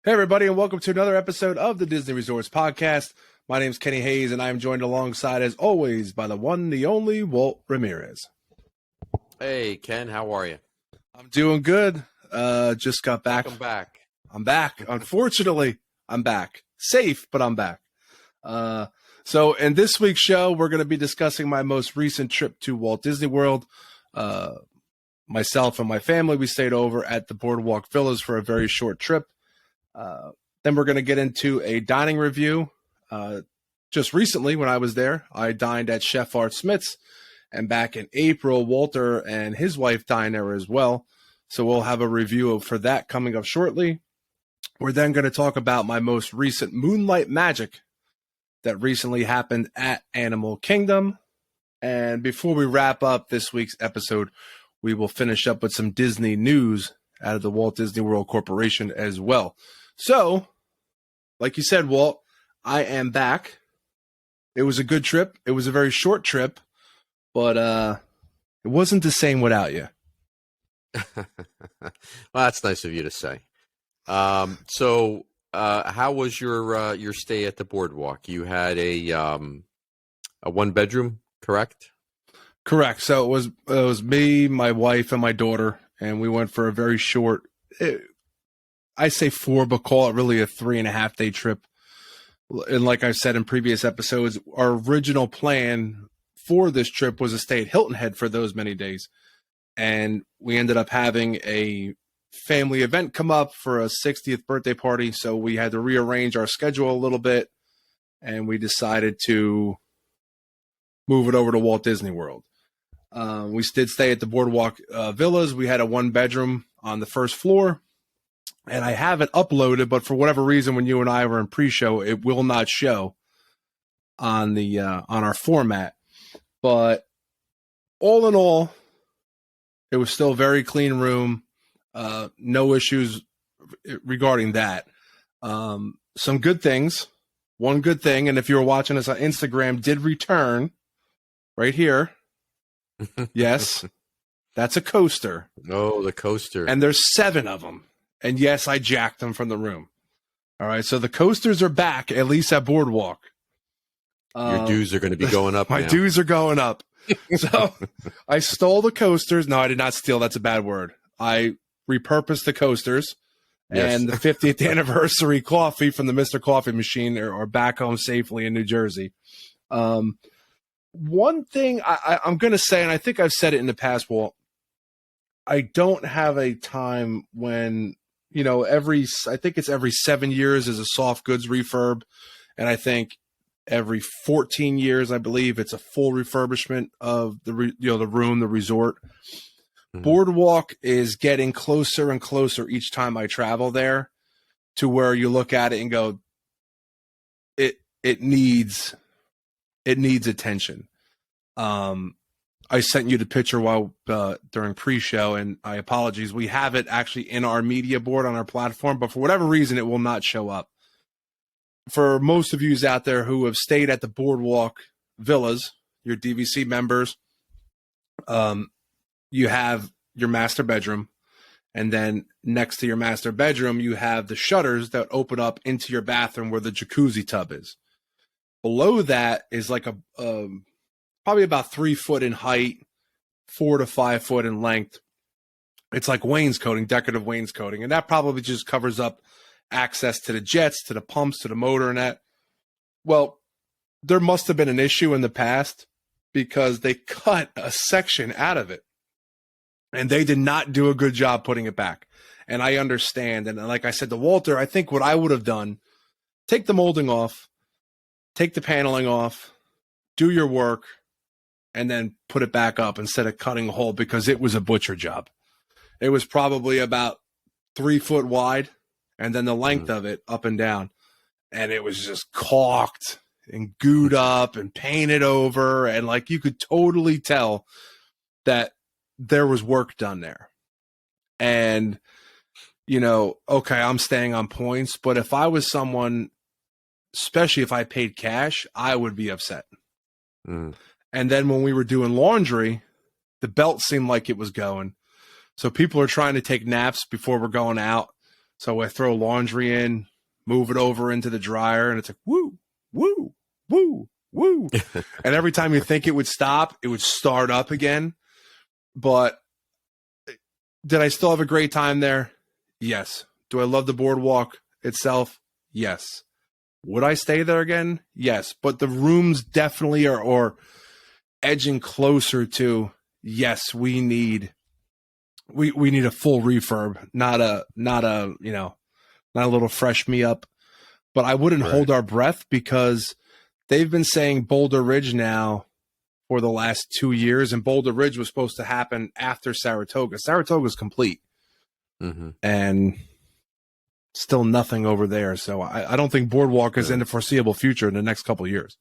Hey, everybody, and welcome to another episode of the Disney Resorts Podcast. My name's Kenny Hayes, and I am joined alongside, as always, by the one, the only, Walt Ramirez. Hey, Ken, how are you? I'm doing good. Just got back. Welcome back. I'm back. Unfortunately, I'm back. Safe, but I'm back. So in this week's show, we're going to be discussing my most recent trip to Walt Disney World. Myself and my family, we stayed over at the Boardwalk Villas for a very short trip. Then we're going to get into a dining review. Just recently, when I was there, I dined at Chef Art Smith's, and back in April, Walter and his wife dined there as well. So we'll have a review for that coming up shortly. We're then going to talk about my most recent Moonlight Magic that recently happened at Animal Kingdom. And before we wrap up this week's episode, we will finish up with some Disney news out of the Walt Disney World Corporation as well. So, like you said, Walt, I am back. It was a good trip. It was a very short trip, but it wasn't the same without you. Well, that's nice of you to say. So, how was your stay at the boardwalk? You had a one bedroom, correct? Correct. So it was me, my wife, and my daughter, and we went for a very short. I say 4, but call it really a 3.5 day trip. And like I've said in previous episodes, our original plan for this trip was to stay at Hilton Head for those many days. And we ended up having a family event come up for a 60th birthday party. So we had to rearrange our schedule a little bit, and we decided to move it over to Walt Disney World. We did stay at the Boardwalk Villas. We had a 1 bedroom on the first floor. And I have it uploaded, but for whatever reason, when you and I were in pre-show, it will not show on the on our format. But all in all, it was still a very clean room. No issues regarding that. Some good things. One good thing, and if you were watching us on Instagram, did return right here. Yes, that's a coaster. Oh, the coaster. And there's 7 of them. And yes, I jacked them from the room. All right, so the coasters are back, at least at Boardwalk. Your dues are going to be going up. My dues are going up. So I stole the coasters. No, I did not steal. That's a bad word. I repurposed the coasters. Yes. And the 50th anniversary coffee from the Mr. Coffee machine are back home safely in New Jersey. One thing I'm going to say, and I think I've said it in the past, Walt, I don't have a time when, I think it's every 7 years is a soft goods refurb. And I think every 14 years, I believe it's a full refurbishment of the room, the resort. Mm-hmm. Boardwalk is getting closer and closer each time I travel there to where you look at it and go, it needs attention. I sent you the picture while during pre-show, and I apologize. We have it actually in our media board on our platform, but for whatever reason, it will not show up. For most of you out there who have stayed at the Boardwalk Villas, your DVC members, you have your master bedroom, and then next to your master bedroom, you have the shutters that open up into your bathroom where the jacuzzi tub is. Below that is like a probably about 3 foot in height, 4 to 5 foot in length. It's like wainscoting, decorative wainscoting. And that probably just covers up access to the jets, to the pumps, to the motor and that. Well, there must have been an issue in the past because they cut a section out of it. And they did not do a good job putting it back. And I understand. And like I said to Walter, I think what I would have done, take the molding off, take the paneling off, do your work, and then put it back up instead of cutting a hole, because it was a butcher job. It was probably about 3 foot wide, and then the length of it up and down. And it was just caulked and gooed up and painted over. And like you could totally tell that there was work done there. And, okay, I'm staying on points. But if I was someone, especially if I paid cash, I would be upset. And then when we were doing laundry, the belt seemed like it was going. So people are trying to take naps before we're going out. So I throw laundry in, move it over into the dryer, and it's like, woo, woo, woo, woo. And every time you think it would stop, it would start up again. But did I still have a great time there? Yes. Do I love the boardwalk itself? Yes. Would I stay there again? Yes. But the rooms definitely are edging closer to, yes, we need a full refurb, not a little fresh me up. But I wouldn't hold our breath because they've been saying Boulder Ridge now for the last 2 years, and Boulder Ridge was supposed to happen after Saratoga. Saratoga's complete, and still nothing over there. So I don't think Boardwalk is in the foreseeable future in the next couple of years.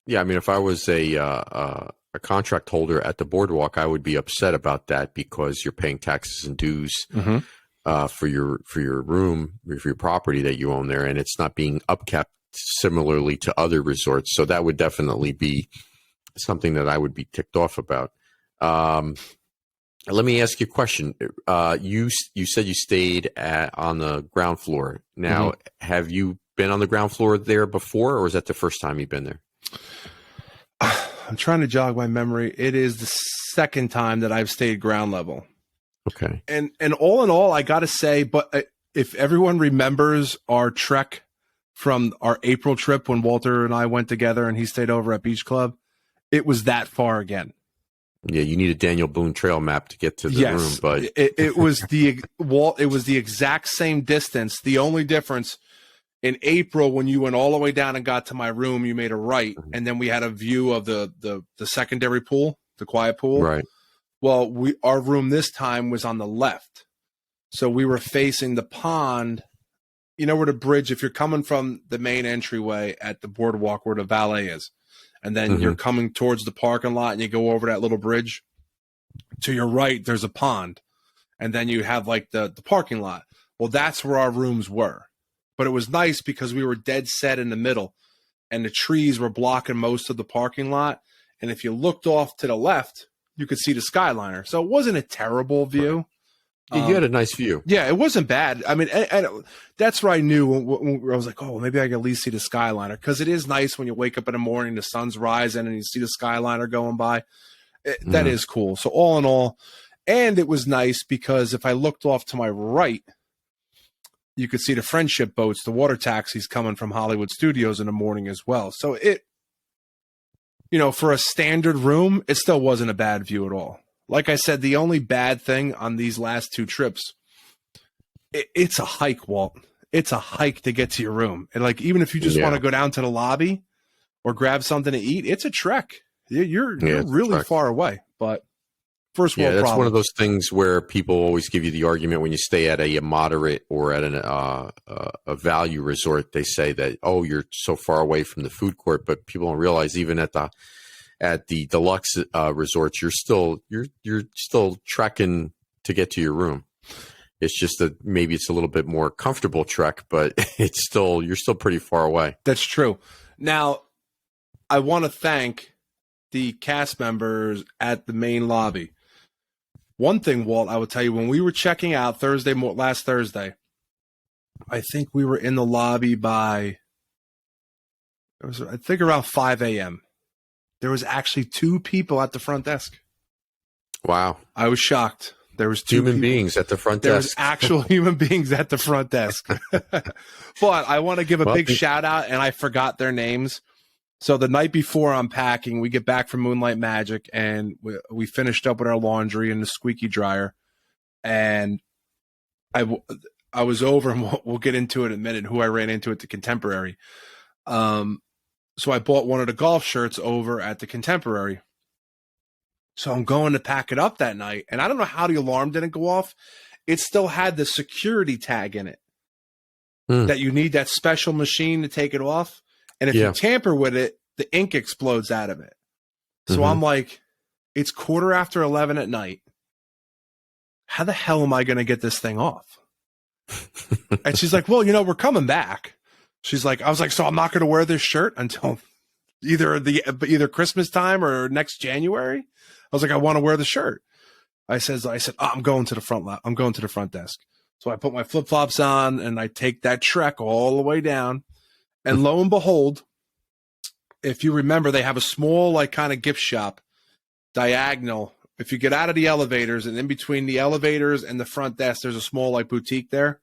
Yeah, I mean, if I was a contract holder at the boardwalk, I would be upset about that because you're paying taxes and dues for your room, for your property that you own there, and it's not being upkept similarly to other resorts. So that would definitely be something that I would be ticked off about. Let me ask you a question. You said you stayed on the ground floor. Now, have you been on the ground floor there before, or is that the first time you've been there? I'm trying to jog my memory. It is the second time that I've stayed ground level. Okay. And all in all, I got to say, but if everyone remembers our trek from our April trip when Walter and I went together and he stayed over at Beach Club, it was that far again. Yeah, you need a Daniel Boone trail map to get to the room, but it was it was the exact same distance. The only difference in April, when you went all the way down and got to my room, you made a right, and then we had a view of the secondary pool, the quiet pool. Right. Well, our room this time was on the left, so we were facing the pond. You know where the bridge, if you're coming from the main entryway at the boardwalk where the valet is, and then you're coming towards the parking lot and you go over that little bridge, to your right, there's a pond. And then you have like the parking lot. Well, that's where our rooms were. But it was nice because we were dead set in the middle and the trees were blocking most of the parking lot. And if you looked off to the left, you could see the Skyliner. So it wasn't a terrible view. Yeah, you had a nice view. Yeah, it wasn't bad. I mean, and that's where I knew when I was like, oh, maybe I can at least see the Skyliner. Because it is nice when you wake up in the morning, the sun's rising, and you see the Skyliner going by. That is cool. So all in all, and it was nice because if I looked off to my right, you could see the friendship boats, the water taxis coming from Hollywood Studios in the morning as well. So it, for a standard room, it still wasn't a bad view at all. Like I said, the only bad thing on these last two trips, it's a hike, Walt. It's a hike to get to your room. And like, even if you just want to go down to the lobby or grab something to eat, it's a trek. You're really far away, but first world problem. That's one of those things where people always give you the argument when you stay at a moderate or at a value resort. They say that, oh, you're so far away from the food court, but people don't realize even at the deluxe resorts, you're still trekking to get to your room. It's just that maybe it's a little bit more comfortable trek, but you're still pretty far away. That's true. Now, I want to thank the cast members at the main lobby. One thing, Walt, I will tell you, when we were checking out last Thursday, I think we were in the lobby by, I think around 5 a.m. There was actually 2 people at the front desk. Wow. I was shocked. There was 2 human beings at the front desk. There was actual human beings at the front desk. But I want to give a big shout out, and I forgot their names. So the night before unpacking, we get back from Moonlight Magic, and we finished up with our laundry in the squeaky dryer. And I was over, and we'll get into it in a minute, who I ran into at the Contemporary. So I bought one of the golf shirts over at the Contemporary. So I'm going to pack it up that night, and I don't know how the alarm didn't go off. It still had the security tag in it that you need that special machine to take it off. And if you tamper with it, the ink explodes out of it. So I'm like, it's 11:15 at night. How the hell am I going to get this thing off? And she's like, well, we're coming back. She's like, I was like, so I'm not going to wear this shirt until either Christmas time or next January. I was like, I want to wear the shirt. I said, oh, I'm going to the front desk. So I put my flip flops on and I take that trek all the way down. And lo and behold, if you remember, they have a small, like, kind of gift shop diagonal. If you get out of the elevators, and in between the elevators and the front desk, there's a small, like, boutique there.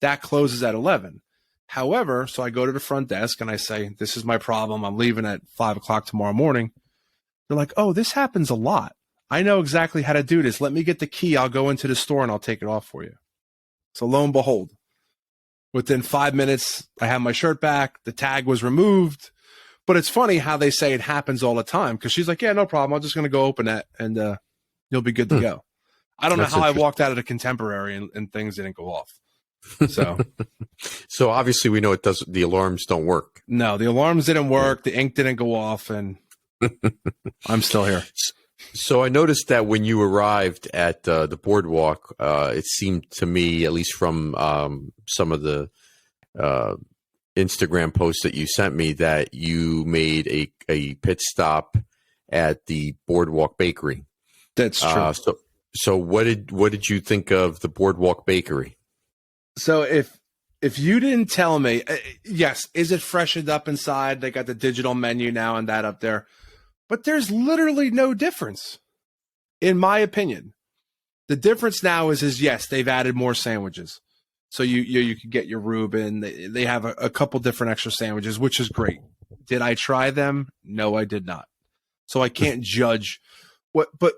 That closes at 11. However, so I go to the front desk and I say, this is my problem. I'm leaving at 5 o'clock tomorrow morning. They're like, oh, this happens a lot. I know exactly how to do this. Let me get the key. I'll go into the store and I'll take it off for you. So lo and behold, within 5 minutes, I have my shirt back. The tag was removed. But it's funny how they say it happens all the time, because she's like, yeah, no problem. I'm just going to go open that and you'll be good to go. I don't know how I walked out of the Contemporary and things didn't go off. So, so obviously we know it does. The alarms don't work. No, the alarms didn't work. The ink didn't go off, and I'm still here. So I noticed that when you arrived at the boardwalk, it seemed to me, at least from some of the Instagram posts that you sent me, that you made a pit stop at the Boardwalk Bakery. That's true. So what did you think of the Boardwalk Bakery? So if you didn't tell me, yes, is it freshened up inside? They got the digital menu now and that up there. But there's literally no difference, in my opinion. The difference now is yes, they've added more sandwiches. So you can get your Reuben. They have a couple different extra sandwiches, which is great. Did I try them? No, I did not. So I can't judge but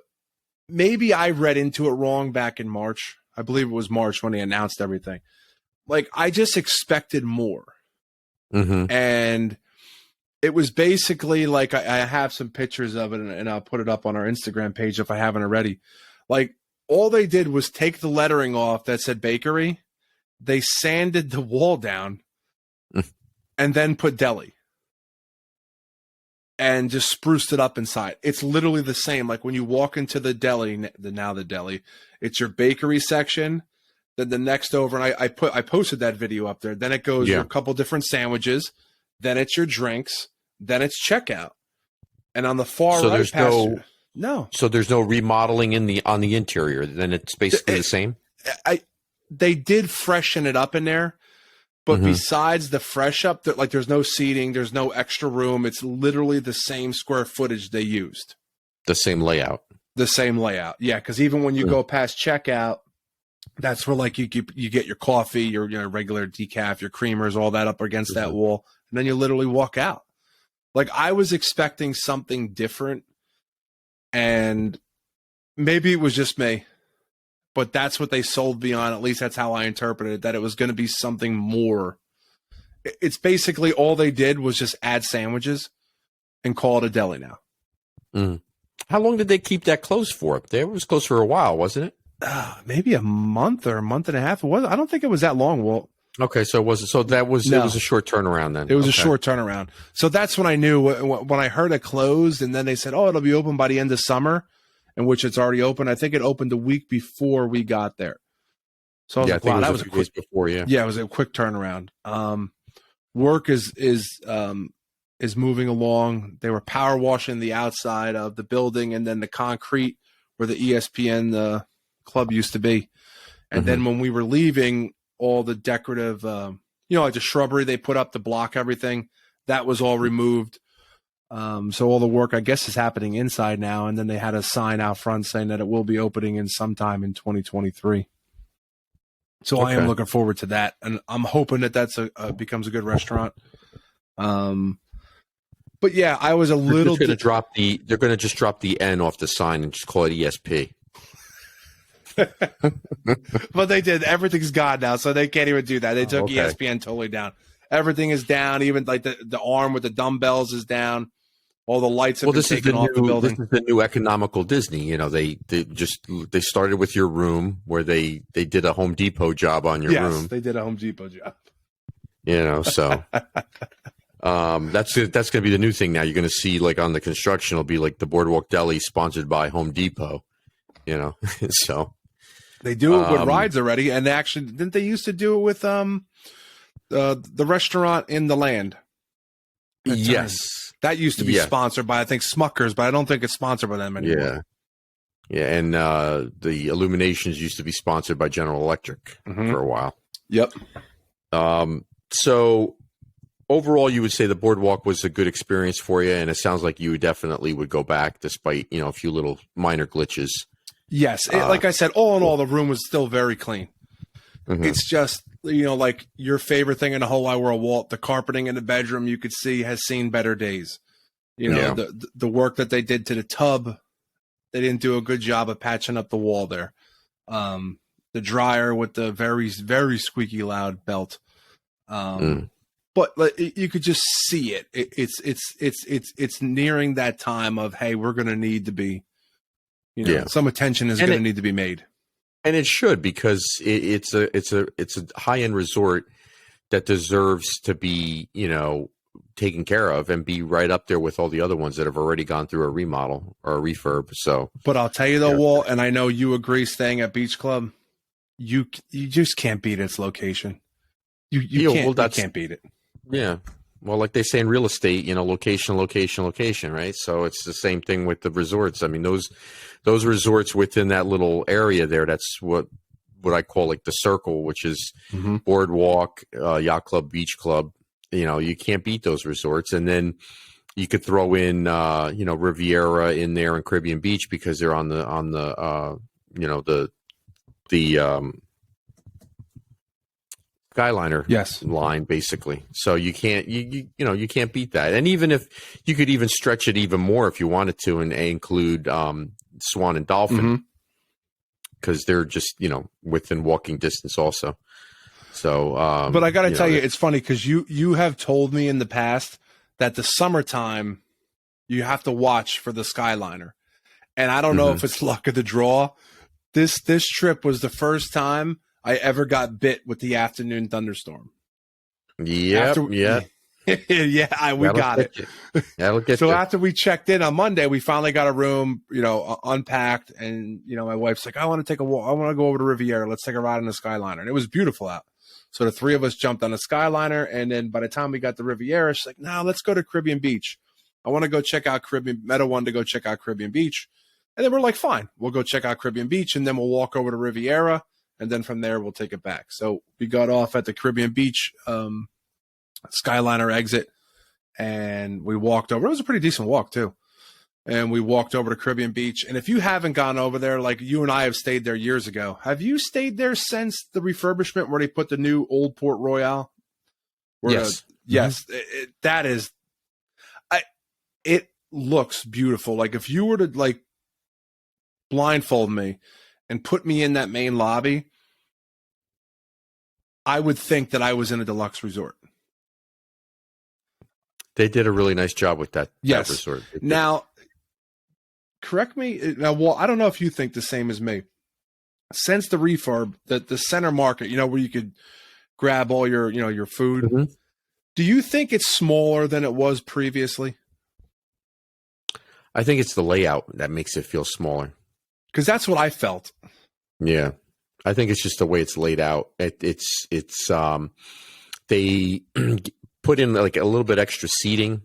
maybe I read into it wrong back in March. I believe it was March when they announced everything. Like, I just expected more. Mm-hmm. And it was basically like, I have some pictures of it, and I'll put it up on our Instagram page if I haven't already. Like, all they did was take the lettering off that said bakery. They sanded the wall down and then put deli and just spruced it up inside. It's literally the same. Like, when you walk into the deli, the deli, it's your bakery section. Then the next over, and I posted that video up there. Then it goes a couple different sandwiches. Then it's your drinks. Then it's checkout. And on the far right, there's no. So there's no remodeling on the interior. Then it's basically the same. They did freshen it up in there, but besides the fresh up, there's no seating, there's no extra room. It's literally the same square footage they used. The same layout. Yeah, because even when you go past checkout, that's where, like, you get your coffee, your regular decaf, your creamers, all that up against that wall, and then you literally walk out. Like, I was expecting something different, and maybe it was just me, but that's what they sold me on. At least that's how I interpreted it, that it was going to be something more. It's basically all they did was just add sandwiches and call it a deli now. Mm. How long did they keep that closed for? It was closed for a while, wasn't it? Maybe a month or a month and a half. I don't think it was that long, Walt. Okay, so it was a short turnaround then. It was a short turnaround. So that's when I knew, when I heard it closed, and then they said, oh, it'll be open by the end of summer, in which it's already open. I think it opened a week before we got there. So I was like, wow, that was a quick days before, yeah, it was a quick turnaround. Work is moving along. They were power washing the outside of the building, and then the concrete where the ESPN club used to be. And then when we were leaving, all the decorative, like the shrubbery they put up to block everything, that was all removed. So all the work, I guess, is happening inside now. And then they had a sign out front saying that it will be opening in sometime in 2023. So I am looking forward to that. And I'm hoping that that's becomes a good restaurant. But yeah, I was a little. They're going to just drop the N off the sign and just call it ESP. But they did. Everything's gone now, so they can't even do that. They took ESPN totally down. Everything is down. Even like the arm with the dumbbells is down. All the lights have been taken off the building. This is the new economical Disney. They started with your room, where they did a Home Depot job on your room. Yes, they did a Home Depot job. So that's going to be the new thing now. You're going to see, like, on the construction, it'll be like the Boardwalk Deli sponsored by Home Depot. So they do it with rides already, and didn't they used to do it with the restaurant in the land? Yes, that used to be sponsored by, I think, Smuckers, but I don't think it's sponsored by them anymore. Yeah, and the illuminations used to be sponsored by General Electric for a while. Yep. So overall, you would say the boardwalk was a good experience for you, and it sounds like you definitely would go back despite, a few little minor glitches. Yes. Like I said, all in all, the room was still very clean. Mhm. It's just, like your favorite thing in the whole wide world, Walt, the carpeting in the bedroom you could see has seen better days. Yeah. The work that they did to the tub, they didn't do a good job of patching up the wall there. The dryer with the very, very squeaky loud belt. But you could just see it. It's nearing that time of, hey, we're going to need to be, some attention is going to need to be made. And it should, because it's a high end resort that deserves to be, taken care of and be right up there with all the other ones that have already gone through a remodel or a refurb. So, but I'll tell you though, Walt, and I know you agree, staying at Beach Club, you just can't beat its location. You can't beat it. Yeah. Well, like they say in real estate, location, location, location, right? So it's the same thing with the resorts. I mean, those resorts within that little area there, that's what I call like the circle, which is boardwalk, yacht club, beach club. You can't beat those resorts. And then you could throw in, Riviera in there and Caribbean Beach, because they're on the Skyliner line, basically. So you can't you can't beat that. And even if you could even stretch it even more if you wanted to, and include Swan and Dolphin, because they're just within walking distance also. So but I gotta tell you, it's funny because you have told me in the past that the summertime you have to watch for the Skyliner, and I don't know if it's luck of the draw. This trip was the first time I ever got bit with the afternoon thunderstorm. Yeah. We got it. That'll get so you. After we checked in on Monday, we finally got a room, unpacked, and my wife's like, I want to take a walk. I want to go over to Riviera. Let's take a ride on the Skyliner. And it was beautiful out. So the three of us jumped on the Skyliner, and then by the time we got to Riviera, she's like, no, let's go to Caribbean Beach. I want to go check out Caribbean. Meta wanted to go check out Caribbean Beach. And then we're like, fine, we'll go check out Caribbean Beach, and then we'll walk over to Riviera, and then from there we'll take it back. So we got off at the Caribbean Beach Skyliner exit, and we walked over. It was a pretty decent walk too. And we walked over to Caribbean Beach. And if you haven't gone over there, like you and I have stayed there years ago, have you stayed there since the refurbishment where they put the new Old Port Royale? Yes. Yes. It looks beautiful. Like if you were to blindfold me and put me in that main lobby, I would think that I was in a deluxe resort. They did a really nice job with that resort. Now, correct me. Now, well, I don't know if you think the same as me. Since the refurb, the center market, where you could grab all your food, do you think it's smaller than it was previously? I think it's the layout that makes it feel smaller. Because that's what I felt. Yeah, I think it's just the way it's laid out. They put in like a little bit extra seating,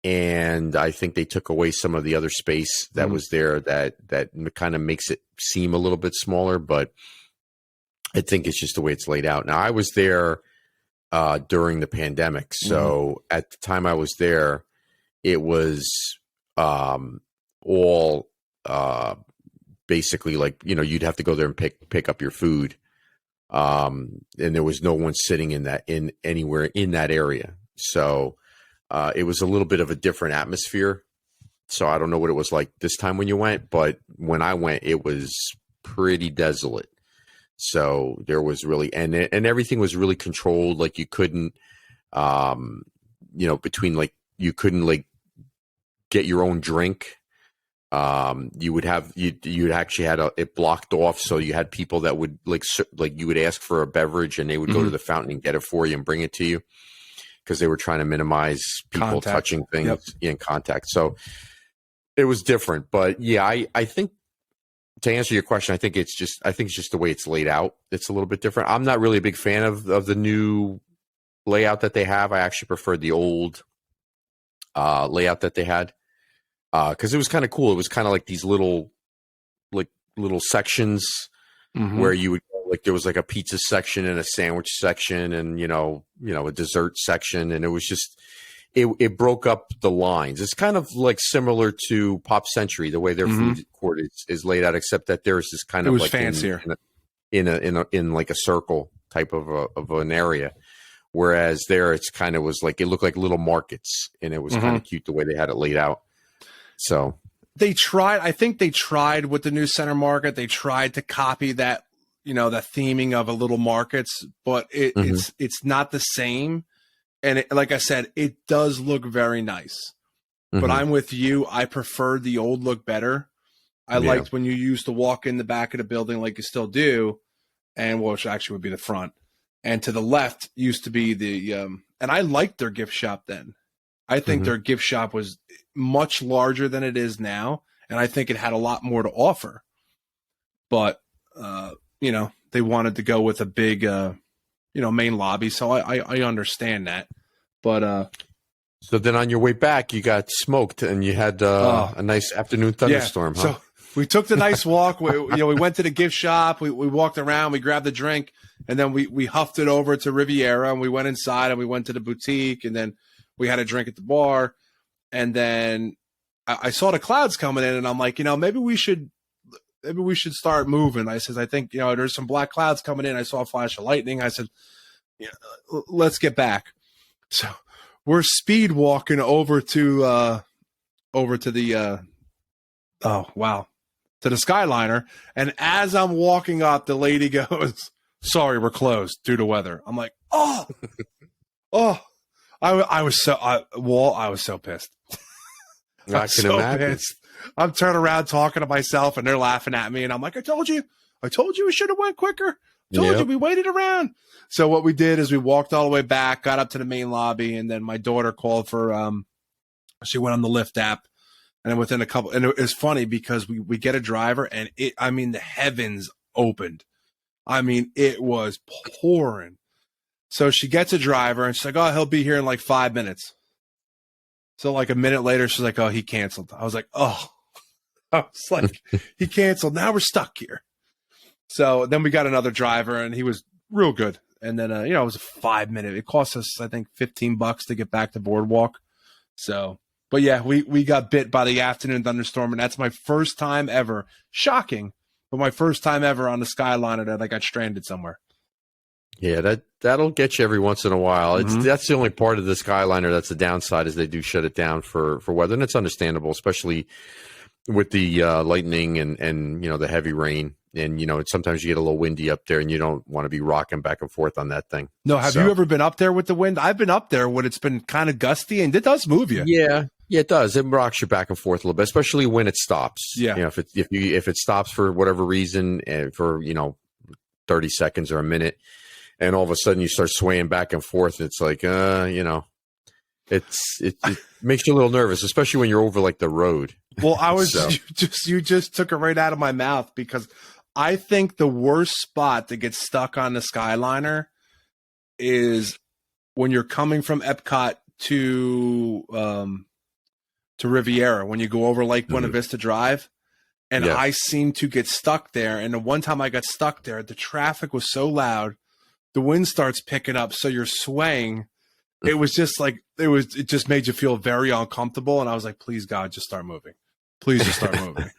and I think they took away some of the other space that was there that kind of makes it seem a little bit smaller, but I think it's just the way it's laid out. Now, I was there during the pandemic, so at the time I was there, it was all basically like, you'd have to go there and pick up your food. And there was no one sitting in anywhere in that area. So it was a little bit of a different atmosphere. So I don't know what it was like this time when you went, but when I went, it was pretty desolate. So there was really, and everything was really controlled. Like you couldn't, you couldn't get your own drink. You actually had it blocked off, so you had people that would you would ask for a beverage and they would go to the fountain and get it for you and bring it to you, because they were trying to minimize people touching things in contact. So it was different, but yeah, I think to answer your question, I think it's just the way it's laid out. It's a little bit different. I'm not really a big fan of the new layout that they have. I actually preferred the old layout that they had. Because it was kind of cool. It was kind of like these little like little sections where you would like there was like a pizza section and a sandwich section and a dessert section, and it was just it broke up the lines. It's kind of like similar to Pop Century, the way their food court is laid out, except that there's this kind of like fancier in like a circle type of an area. Whereas there, it's kind of was like it looked like little markets, and it was kind of cute the way they had it laid out. So they tried. I think they tried with the new center market. They tried to copy that, the theming of a little markets, but it's not the same. And like I said, it does look very nice. But I'm with you. I preferred the old look better. I liked when you used to walk in the back of the building like you still do, and which actually would be the front. And to the left used to be the and I liked their gift shop then. I think their gift shop was much larger than it is now, and I think it had a lot more to offer. But they wanted to go with a big main lobby, so I understand that. But so then on your way back, you got smoked, and you had a nice afternoon thunderstorm, huh? So we took the nice walk. We went to the gift shop. We walked around. We grabbed a drink, and then we huffed it over to Riviera, and we went inside, and we went to the boutique, and then we had a drink at the bar. And then I saw the clouds coming in, and I'm like, maybe we should start moving. I said, I think there's some black clouds coming in. I saw a flash of lightning. I said, let's get back. So we're speed walking over to the to the Skyliner, and as I'm walking up, the lady goes, "Sorry, we're closed due to weather." I'm like, "Oh, I was so pissed." I can imagine. Pissed. I'm turning around talking to myself, and they're laughing at me, and I'm like, "I told you we should have went quicker. Told you we waited around." So what we did is we walked all the way back, got up to the main lobby, and then my daughter called for she went on the Lyft app. And then within and it was funny because we get a driver, and the heavens opened. It was pouring. So she gets a driver, and she's like, "Oh, he'll be here in like 5 minutes." So like a minute later, she's like, "Oh, he canceled." I was like, "Oh," I was like, "He canceled. Now we're stuck here." So then we got another driver, and he was real good. And then it was a 5 minute. It cost us, I think, $15 to get back to Boardwalk. So. But yeah, we got bit by the afternoon thunderstorm, and that's my first time ever. Shocking, but my first time ever on the Skyliner that I got stranded somewhere. Yeah, that'll get you every once in a while. That's the only part of the Skyliner that's the downside is they do shut it down for weather, and it's understandable, especially with the lightning and the heavy rain. And sometimes you get a little windy up there, and you don't want to be rocking back and forth on that thing. No, have you ever been up there with the wind? I've been up there when it's been kind of gusty, and it does move you. Yeah, it does. It rocks you back and forth a little bit, especially when it stops. Yeah, if it stops for whatever reason, for 30 seconds or a minute, and all of a sudden you start swaying back and forth, it's like it makes you a little nervous, especially when you're over like the road. Well, you just took it right out of my mouth, because I think the worst spot to get stuck on the Skyliner is when you're coming from Epcot to Riviera, when you go over Lake Buena Vista Drive. And I seem to get stuck there. And the one time I got stuck there, the traffic was so loud, the wind starts picking up, so you're swaying. It was just like it just made you feel very uncomfortable. And I was like, please God, just start moving. Please just start moving.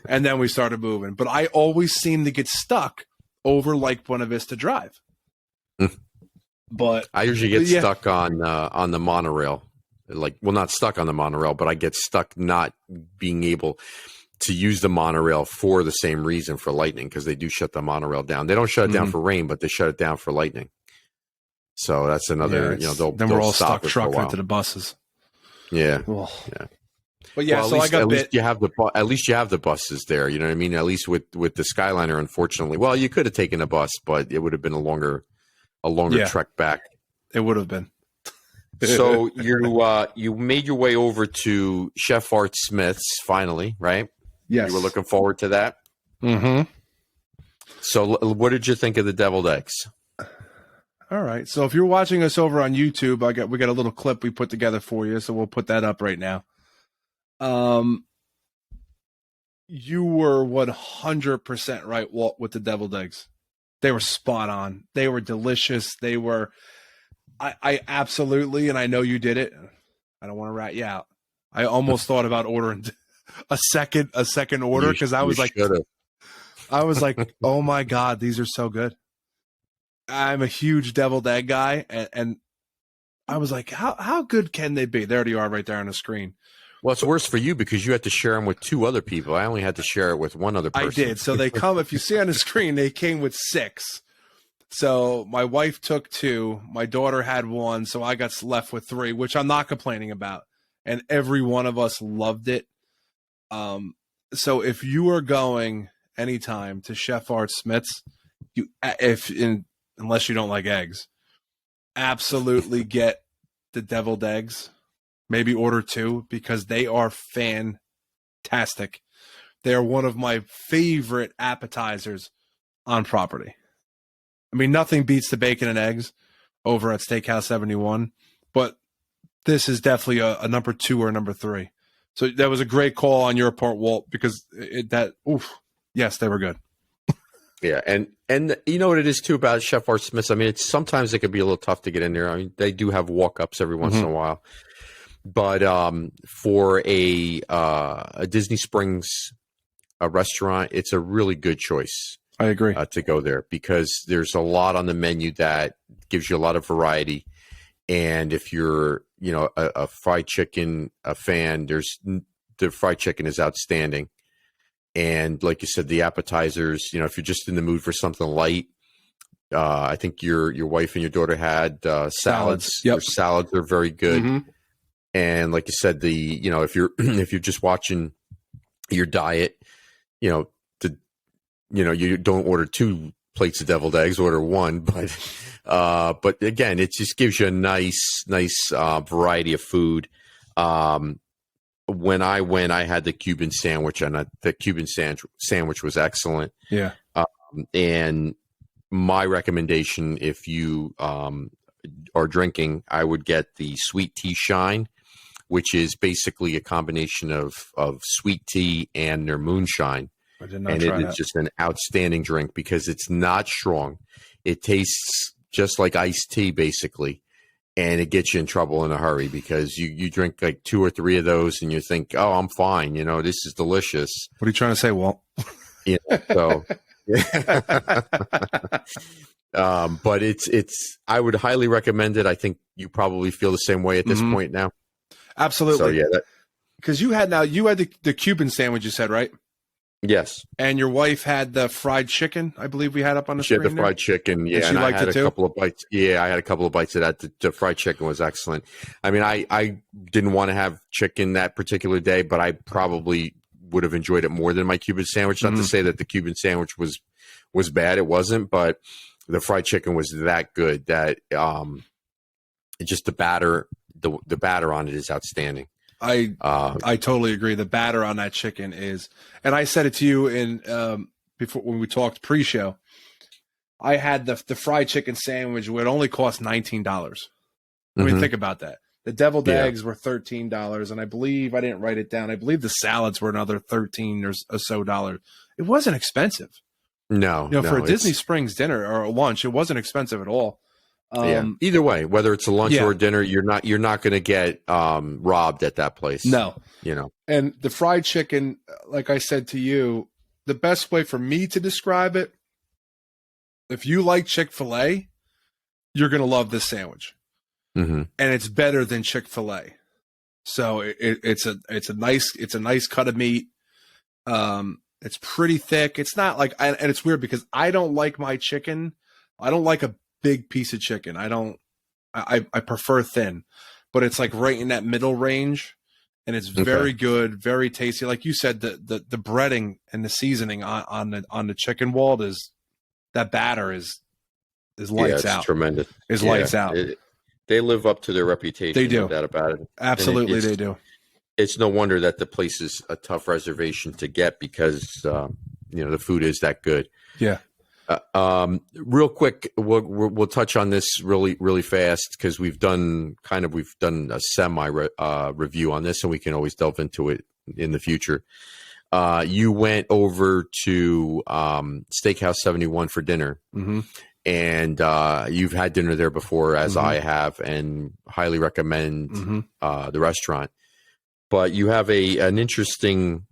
And then we started moving. But I always seem to get stuck over Lake Buena Vista Drive. But I usually get stuck on the monorail. Not stuck on the monorail, but I get stuck not being able to use the monorail for the same reason for lightning, because they do shut the monorail down. They don't shut it down for rain, but they shut it down for lightning. So that's another, then we're all stuck trucking into the buses. Yeah. Well, yeah. But yeah, so I got bit. At least you have the buses there. You know what I mean? At least with the Skyliner, unfortunately. Well, you could have taken a bus, but it would have been a longer trek back. It would have been. So you made your way over to Chef Art Smith's finally, right? Yes. You were looking forward to that? Mm-hmm. So what did you think of the deviled eggs? All right. So if you're watching us over on YouTube, we got a little clip we put together for you, so we'll put that up right now. You were 100% right, Walt, with the deviled eggs. They were spot on. They were delicious. They were. I absolutely, and I know you did it. I don't want to rat you out. I almost thought about ordering a second order because I was like, oh my God, these are so good. I'm a huge deviled egg guy, and I was like, how good can they be? There they are right there on the screen. Well, it's worse for you because you had to share them with 2 other people. I only had to share it with 1 other person. I did. So they come, if you see on the screen, they came with 6. So my wife took 2. My daughter had 1. So I got left with 3, which I'm not complaining about. And every one of us loved it. So if you are going anytime to Chef Art Smith's, unless you don't like eggs, absolutely get the deviled eggs. Maybe order 2 because they are fantastic. They are one of my favorite appetizers on property. I mean, nothing beats the bacon and eggs over at Steakhouse 71, but this is definitely a number 2 or number 3. So that was a great call on your part, Walt, because yes, they were good. Yeah, and you know what it is too about Chef Art Smith's. I mean, sometimes it could be a little tough to get in there. I mean, they do have walk-ups every once in a while. But for a Disney Springs restaurant, it's a really good choice. I agree. To go there because there's a lot on the menu that gives you a lot of variety. And if you're, a fried chicken fan, the fried chicken is outstanding. And like you said, the appetizers, if you're just in the mood for something light, I think your wife and your daughter had salads. Yep. Your salads are very good. And like you said, if you're just watching your diet, you don't order 2 plates of deviled eggs, order 1. But again, it just gives you a nice variety of food. When I went, I had the Cuban sandwich, and the Cuban sandwich was excellent. Yeah. And my recommendation, if you are drinking, I would get the sweet tea shine, which is basically a combination of sweet tea and their moonshine. I did not and try it that. is just an outstanding drink because it's not strong. It tastes just like iced tea, basically. And it gets you in trouble in a hurry because you drink like 2 or 3 of those and you think, oh, I'm fine. This is delicious. What are you trying to say, Walt? So, but it's, I would highly recommend it. I think you probably feel the same way at this point now. Absolutely. So, yeah. Because you had the Cuban sandwich, you said, right? Yes. And your wife had the fried chicken, I believe we had up on the screen. She had the fried chicken, yeah. And I had it too? a couple of bites. Yeah, I had a couple of bites of that. The fried chicken was excellent. I mean, I didn't want to have chicken that particular day, but I probably would have enjoyed it more than my Cuban sandwich. Not to say that the Cuban sandwich was bad. It wasn't, but the fried chicken was that good that just the batter on it is outstanding. I totally agree. The batter on that chicken is, and I said it to you in before when we talked pre-show. I had the fried chicken sandwich would only cost $19. I mean, think about that. The deviled eggs were $13, and I believe I didn't write it down. I believe the salads were another $13 or so dollars. It wasn't expensive. No, for a Disney Springs dinner or a lunch, it wasn't expensive at all. Either way, whether it's a lunch or a dinner, you're not going to get robbed at that place. No, And the fried chicken, like I said to you, the best way for me to describe it, if you like Chick-fil-A, you're going to love this sandwich, and it's better than Chick-fil-A. So it's a nice cut of meat. It's pretty thick. It's not like, and it's weird because I don't like my chicken. I don't like a big piece of chicken. I prefer thin, but it's like right in that middle range, and it's very good, very tasty. Like you said, the breading and the seasoning on the chicken, Walt, is that batter is lights out. Tremendous. Lights out. They live up to their reputation. They do. No doubt about it. Absolutely, they do. It's no wonder that the place is a tough reservation to get because the food is that good. Yeah. Real quick, we'll touch on this really fast because we've done a semi review on this, and we can always delve into it in the future. you went over to Steakhouse 71 for dinner. Mm-hmm. And you've had dinner there before, as I have, and highly recommend the restaurant. But you have an interesting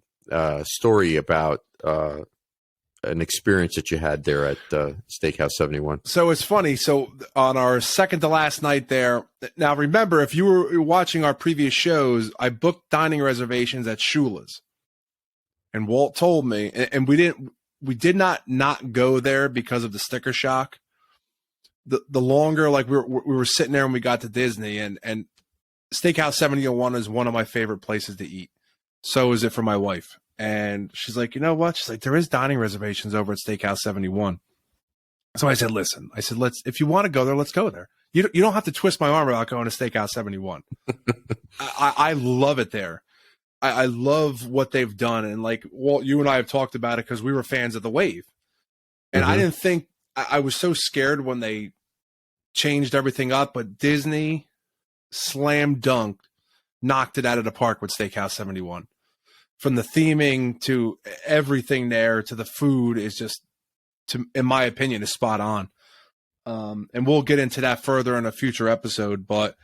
story about an experience that you had there at Steakhouse 71. So it's funny. So on our second to last night there, now remember, if you were watching our previous shows, I booked dining reservations at Shula's. And Walt told me, and we did not go there because of the sticker shock. The longer, like we were sitting there when we got to Disney, and Steakhouse 71 is one of my favorite places to eat. So is it for my wife. And she's like, you know what? She's like, there is dining reservations over at Steakhouse 71. So I said, listen, if you want to go there, let's go there. You don't have to twist my arm about going to Steakhouse 71. I love it there. I love what they've done. And like, Walt, you and I have talked about it because we were fans of the Wave. And I didn't think, I was so scared when they changed everything up, but Disney slam dunked, knocked it out of the park with Steakhouse 71. From the theming to everything there to the food is just, in my opinion, is spot on. And we'll get into that further in a future episode. But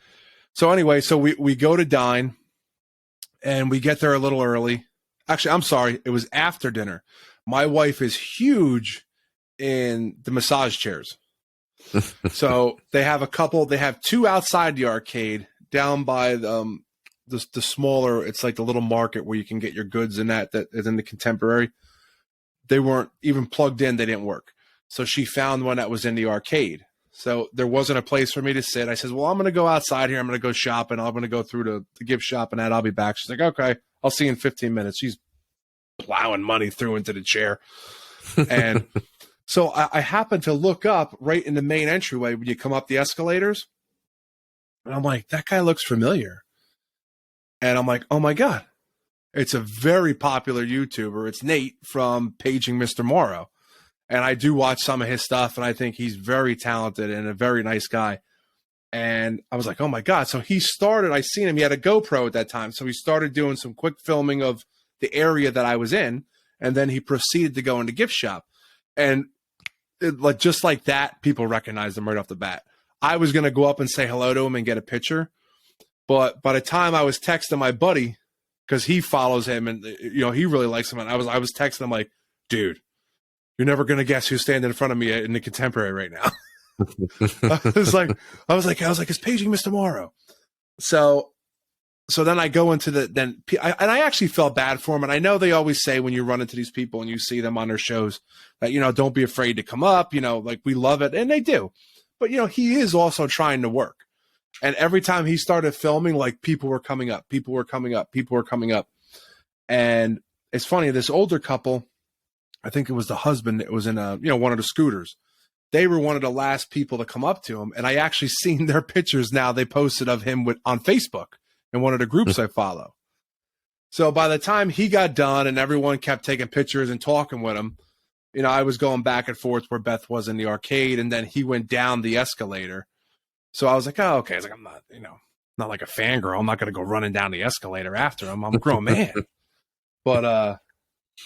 so anyway, so we go to dine and we get there a little early. Actually, I'm sorry. It was after dinner. My wife is huge in the massage chairs. So they have two outside the arcade down by the smaller, it's like the little market where you can get your goods in that is in the Contemporary. They weren't even plugged in. They didn't work. So she found one that was in the arcade. So there wasn't a place for me to sit. I said, well, I'm going to go outside here. I'm going to go shopping. I'm going to go through the gift shop and that. I'll be back. She's like, okay, I'll see you in 15 minutes. She's plowing money through into the chair. And so I happened to look up right in the main entryway when you come up the escalators. And I'm like, that guy looks familiar. And I'm like, oh my God, it's a very popular YouTuber. It's Nate from Paging Mr. Morrow. And I do watch some of his stuff, and I think he's very talented and a very nice guy. And I was like, oh my God. So he started, I seen him, he had a GoPro at that time. So he started doing some quick filming of the area that I was in. And then he proceeded to go into gift shop. And just like that, people recognized him right off the bat. I was going to go up and say hello to him and get a picture. But by the time I was texting my buddy, because he follows him and he really likes him, and I was texting him like, dude, you're never gonna guess who's standing in front of me in the Contemporary right now. I was like, it's Paging Mr. Morrow. So then I go into and I actually felt bad for him. And I know they always say when you run into these people and you see them on their shows that, don't be afraid to come up, like we love it. And they do. But, he is also trying to work. And every time he started filming, like people were coming up. And it's funny, this older couple, I think it was the husband that was in one of the scooters. They were one of the last people to come up to him. And I actually seen their pictures now. They posted of him on Facebook in one of the groups I follow. So by the time he got done and everyone kept taking pictures and talking with him, I was going back and forth where Beth was in the arcade, and then he went down the escalator. So I was like, oh, okay. I was like, I'm not, not like a fangirl. I'm not going to go running down the escalator after him. I'm a grown man. But,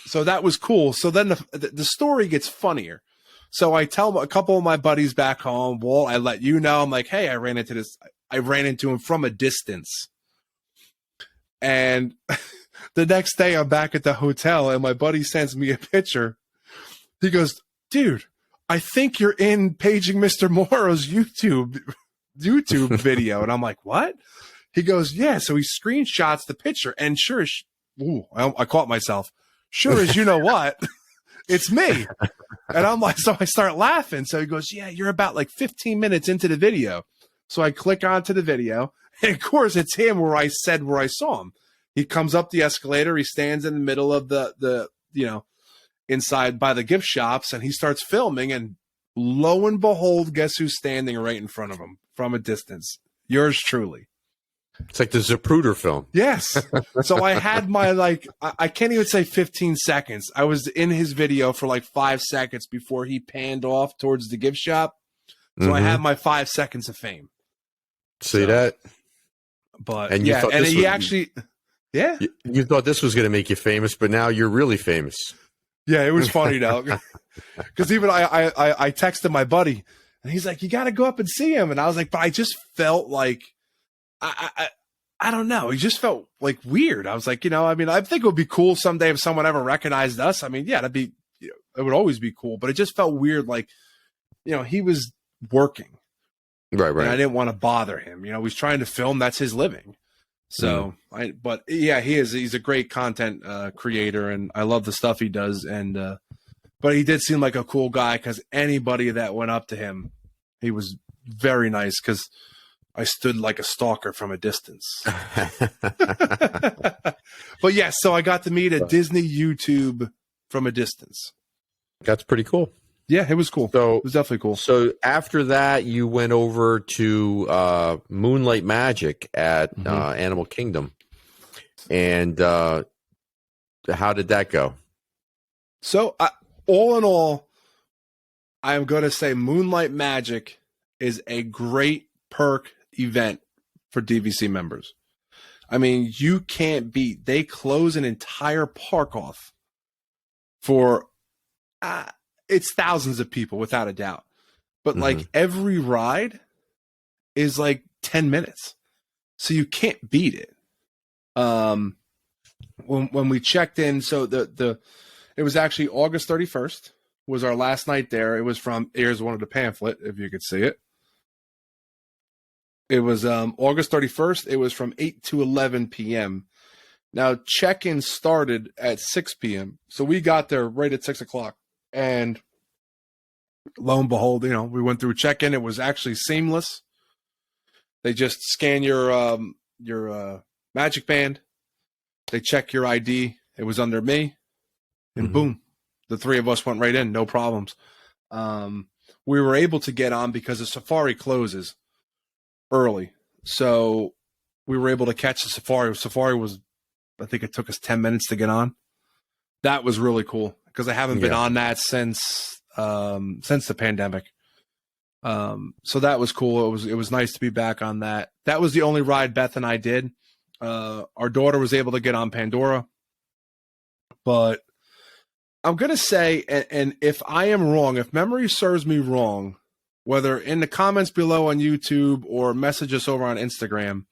so that was cool. So then the story gets funnier. So I tell a couple of my buddies back home, Walt, I let you know, I'm like, hey, I ran into him from a distance. And the next day I'm back at the hotel and my buddy sends me a picture. He goes, dude, I think you're in Paging Mr. Morrow's YouTube video. And I'm like, what? He goes, yeah. So he screenshots the picture, and sure as I caught myself. Sure as you know what, it's me. And I'm like, so I start laughing. So he goes, yeah, you're about like 15 minutes into the video. So I click onto the video, and of course it's him where I saw him. He comes up the escalator. He stands in the middle of the inside by the gift shops, and he starts filming, and lo and behold, guess who's standing right in front of him from a distance? Yours truly. It's like the Zapruder film. Yes. So I had my, I can't even say 15 seconds. I was in his video for like 5 seconds before he panned off towards the gift shop. So I had my 5 seconds of fame. See that? But and yeah, and he actually, Yeah. You thought this was going to make you famous, but now you're really famous. Yeah, it was funny though, because even I texted my buddy, and he's like, "You got to go up and see him," and I was like, "But I just felt like I don't know. He just felt like weird." I was like, I mean, I think it would be cool someday if someone ever recognized us. I mean, yeah, that'd be, it would always be cool, but it just felt weird. Like, he was working, Right. and I didn't want to bother him. He's trying to film. That's his living. So but yeah, he's a great content creator, and I love the stuff he does. And, but he did seem like a cool guy, because anybody that went up to him, he was very nice, because I stood like a stalker from a distance. But yes, so I got to meet a Disney YouTube from a distance. That's pretty cool. Yeah, it was cool. So it was definitely cool. So after that, you went over to Moonlight Magic at Animal Kingdom, and how did that go? So all in all, I am going to say Moonlight Magic is a great perk event for DVC members. I mean, you can't beat. They close an entire park off for it's thousands of people without a doubt. But like every ride is like 10 minutes. So you can't beat it. When we checked in, so it was actually August 31st was our last night there. It was here's one of the pamphlet, if you could see it. It was August 31st. It was from 8 to 11 p.m. Now, check-in started at 6 p.m. So we got there right at 6 o'clock. And lo and behold, we went through check-in. It was actually seamless. They just scan your Magic Band. They check your ID. It was under me. And boom, the three of us went right in. No problems. We were able to get on because the safari closes early. So we were able to catch the safari. Safari was, I think it took us 10 minutes to get on. That was really cool, because I haven't been on that since the pandemic. So that was cool. It was nice to be back on that. That was the only ride Beth and I did. Our daughter was able to get on Pandora, but I'm going to say, and if I am wrong, if memory serves me wrong, whether in the comments below on YouTube or message us over on Instagram,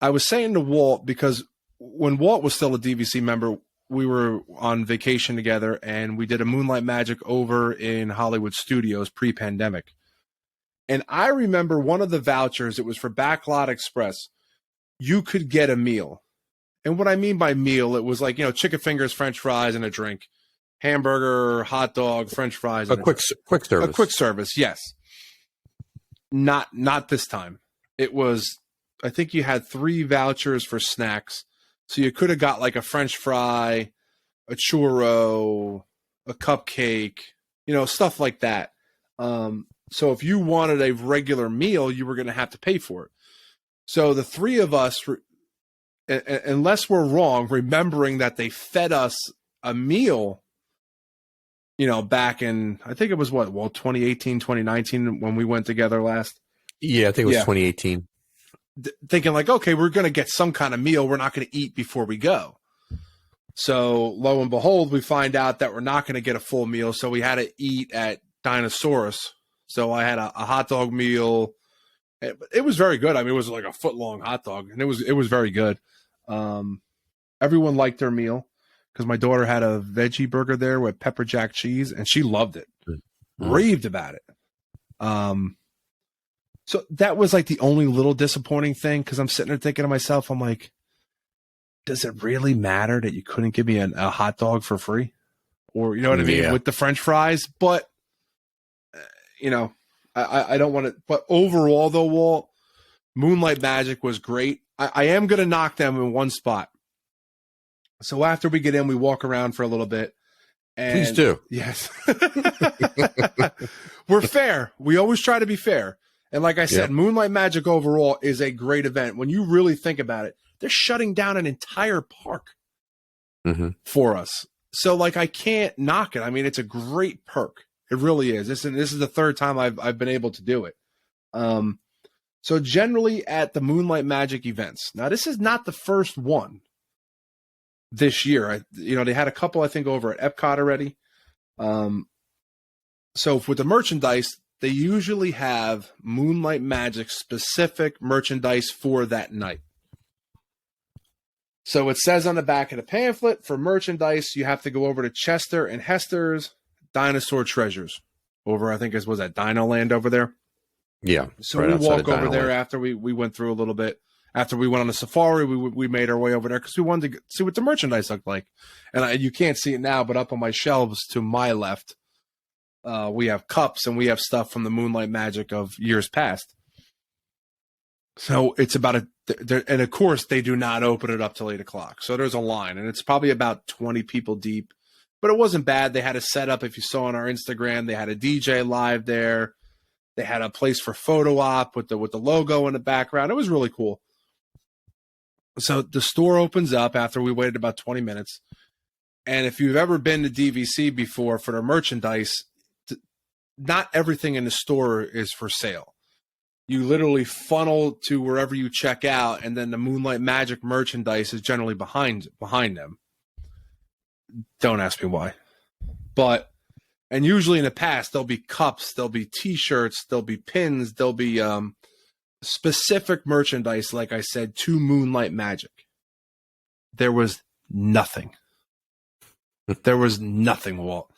I was saying to Walt, because when Walt was still a DVC member, we were on vacation together, and we did a Moonlight Magic over in Hollywood Studios pre-pandemic. And I remember one of the vouchers, it was for Backlot Express. You could get a meal. And what I mean by meal, it was like, chicken fingers, French fries, and a drink. Hamburger, hot dog, French fries. A quick service. A quick service, yes. Not this time. It was, I think you had 3 vouchers for snacks. So you could have got like a French fry, a churro, a cupcake, stuff like that. So if you wanted a regular meal, you were going to have to pay for it. So the 3 of us, unless we're wrong, remembering that they fed us a meal, back in, I think it was 2018, 2019, when we went together last. Yeah, I think it was 2018. Thinking like, okay, we're going to get some kind of meal. We're not going to eat before we go. So lo and behold, we find out that we're not going to get a full meal. So we had to eat at Dinosaurus. So I had a hot dog meal. It was very good. I mean, it was like a foot-long hot dog, and it was very good. Everyone liked their meal, because my daughter had a veggie burger there with pepper jack cheese, and she loved it, raved about it. So that was like the only little disappointing thing, because I'm sitting there thinking to myself, I'm like, does it really matter that you couldn't give me a hot dog for free? Or, you know what I mean, with the French fries? But, I don't want to. But overall, though, Walt, Moonlight Magic was great. I am going to knock them in one spot. So after we get in, we walk around for a little bit. And please do. Yes. We're fair. We always try to be fair. And like I said, Moonlight Magic overall is a great event. When you really think about it, they're shutting down an entire park for us. So like, I can't knock it. I mean, it's a great perk. It really is. This is the third time I've been able to do it. So generally at the Moonlight Magic events. Now, this is not the first one this year. They had a couple, I think, over at Epcot already. So with the merchandise, they usually have Moonlight Magic specific merchandise for that night. So it says on the back of the pamphlet, for merchandise, you have to go over to Chester and Hester's Dinosaur Treasures. Over, I think was that Dino Land over there? Yeah. So we walk over there after we went through a little bit. After we went on the safari, we made our way over there because we wanted to see what the merchandise looked like. And you can't see it now, but up on my shelves to my left, we have cups and we have stuff from the Moonlight Magic of years past. So it's about and of course they do not open it up till 8:00. So there's a line, and it's probably about 20 people deep. But it wasn't bad. They had a setup. If you saw on our Instagram, they had a DJ live there. They had a place for photo op with the logo in the background. It was really cool. So the store opens up after we waited about 20 minutes. And if you've ever been to DVC before for their merchandise, not everything in the store is for sale. You literally funnel to wherever you check out, and then the Moonlight Magic merchandise is generally behind them. Don't ask me why. And usually in the past, there'll be cups, there'll be T-shirts, there'll be pins, there'll be specific merchandise, like I said, to Moonlight Magic. There was nothing. There was nothing, Walt.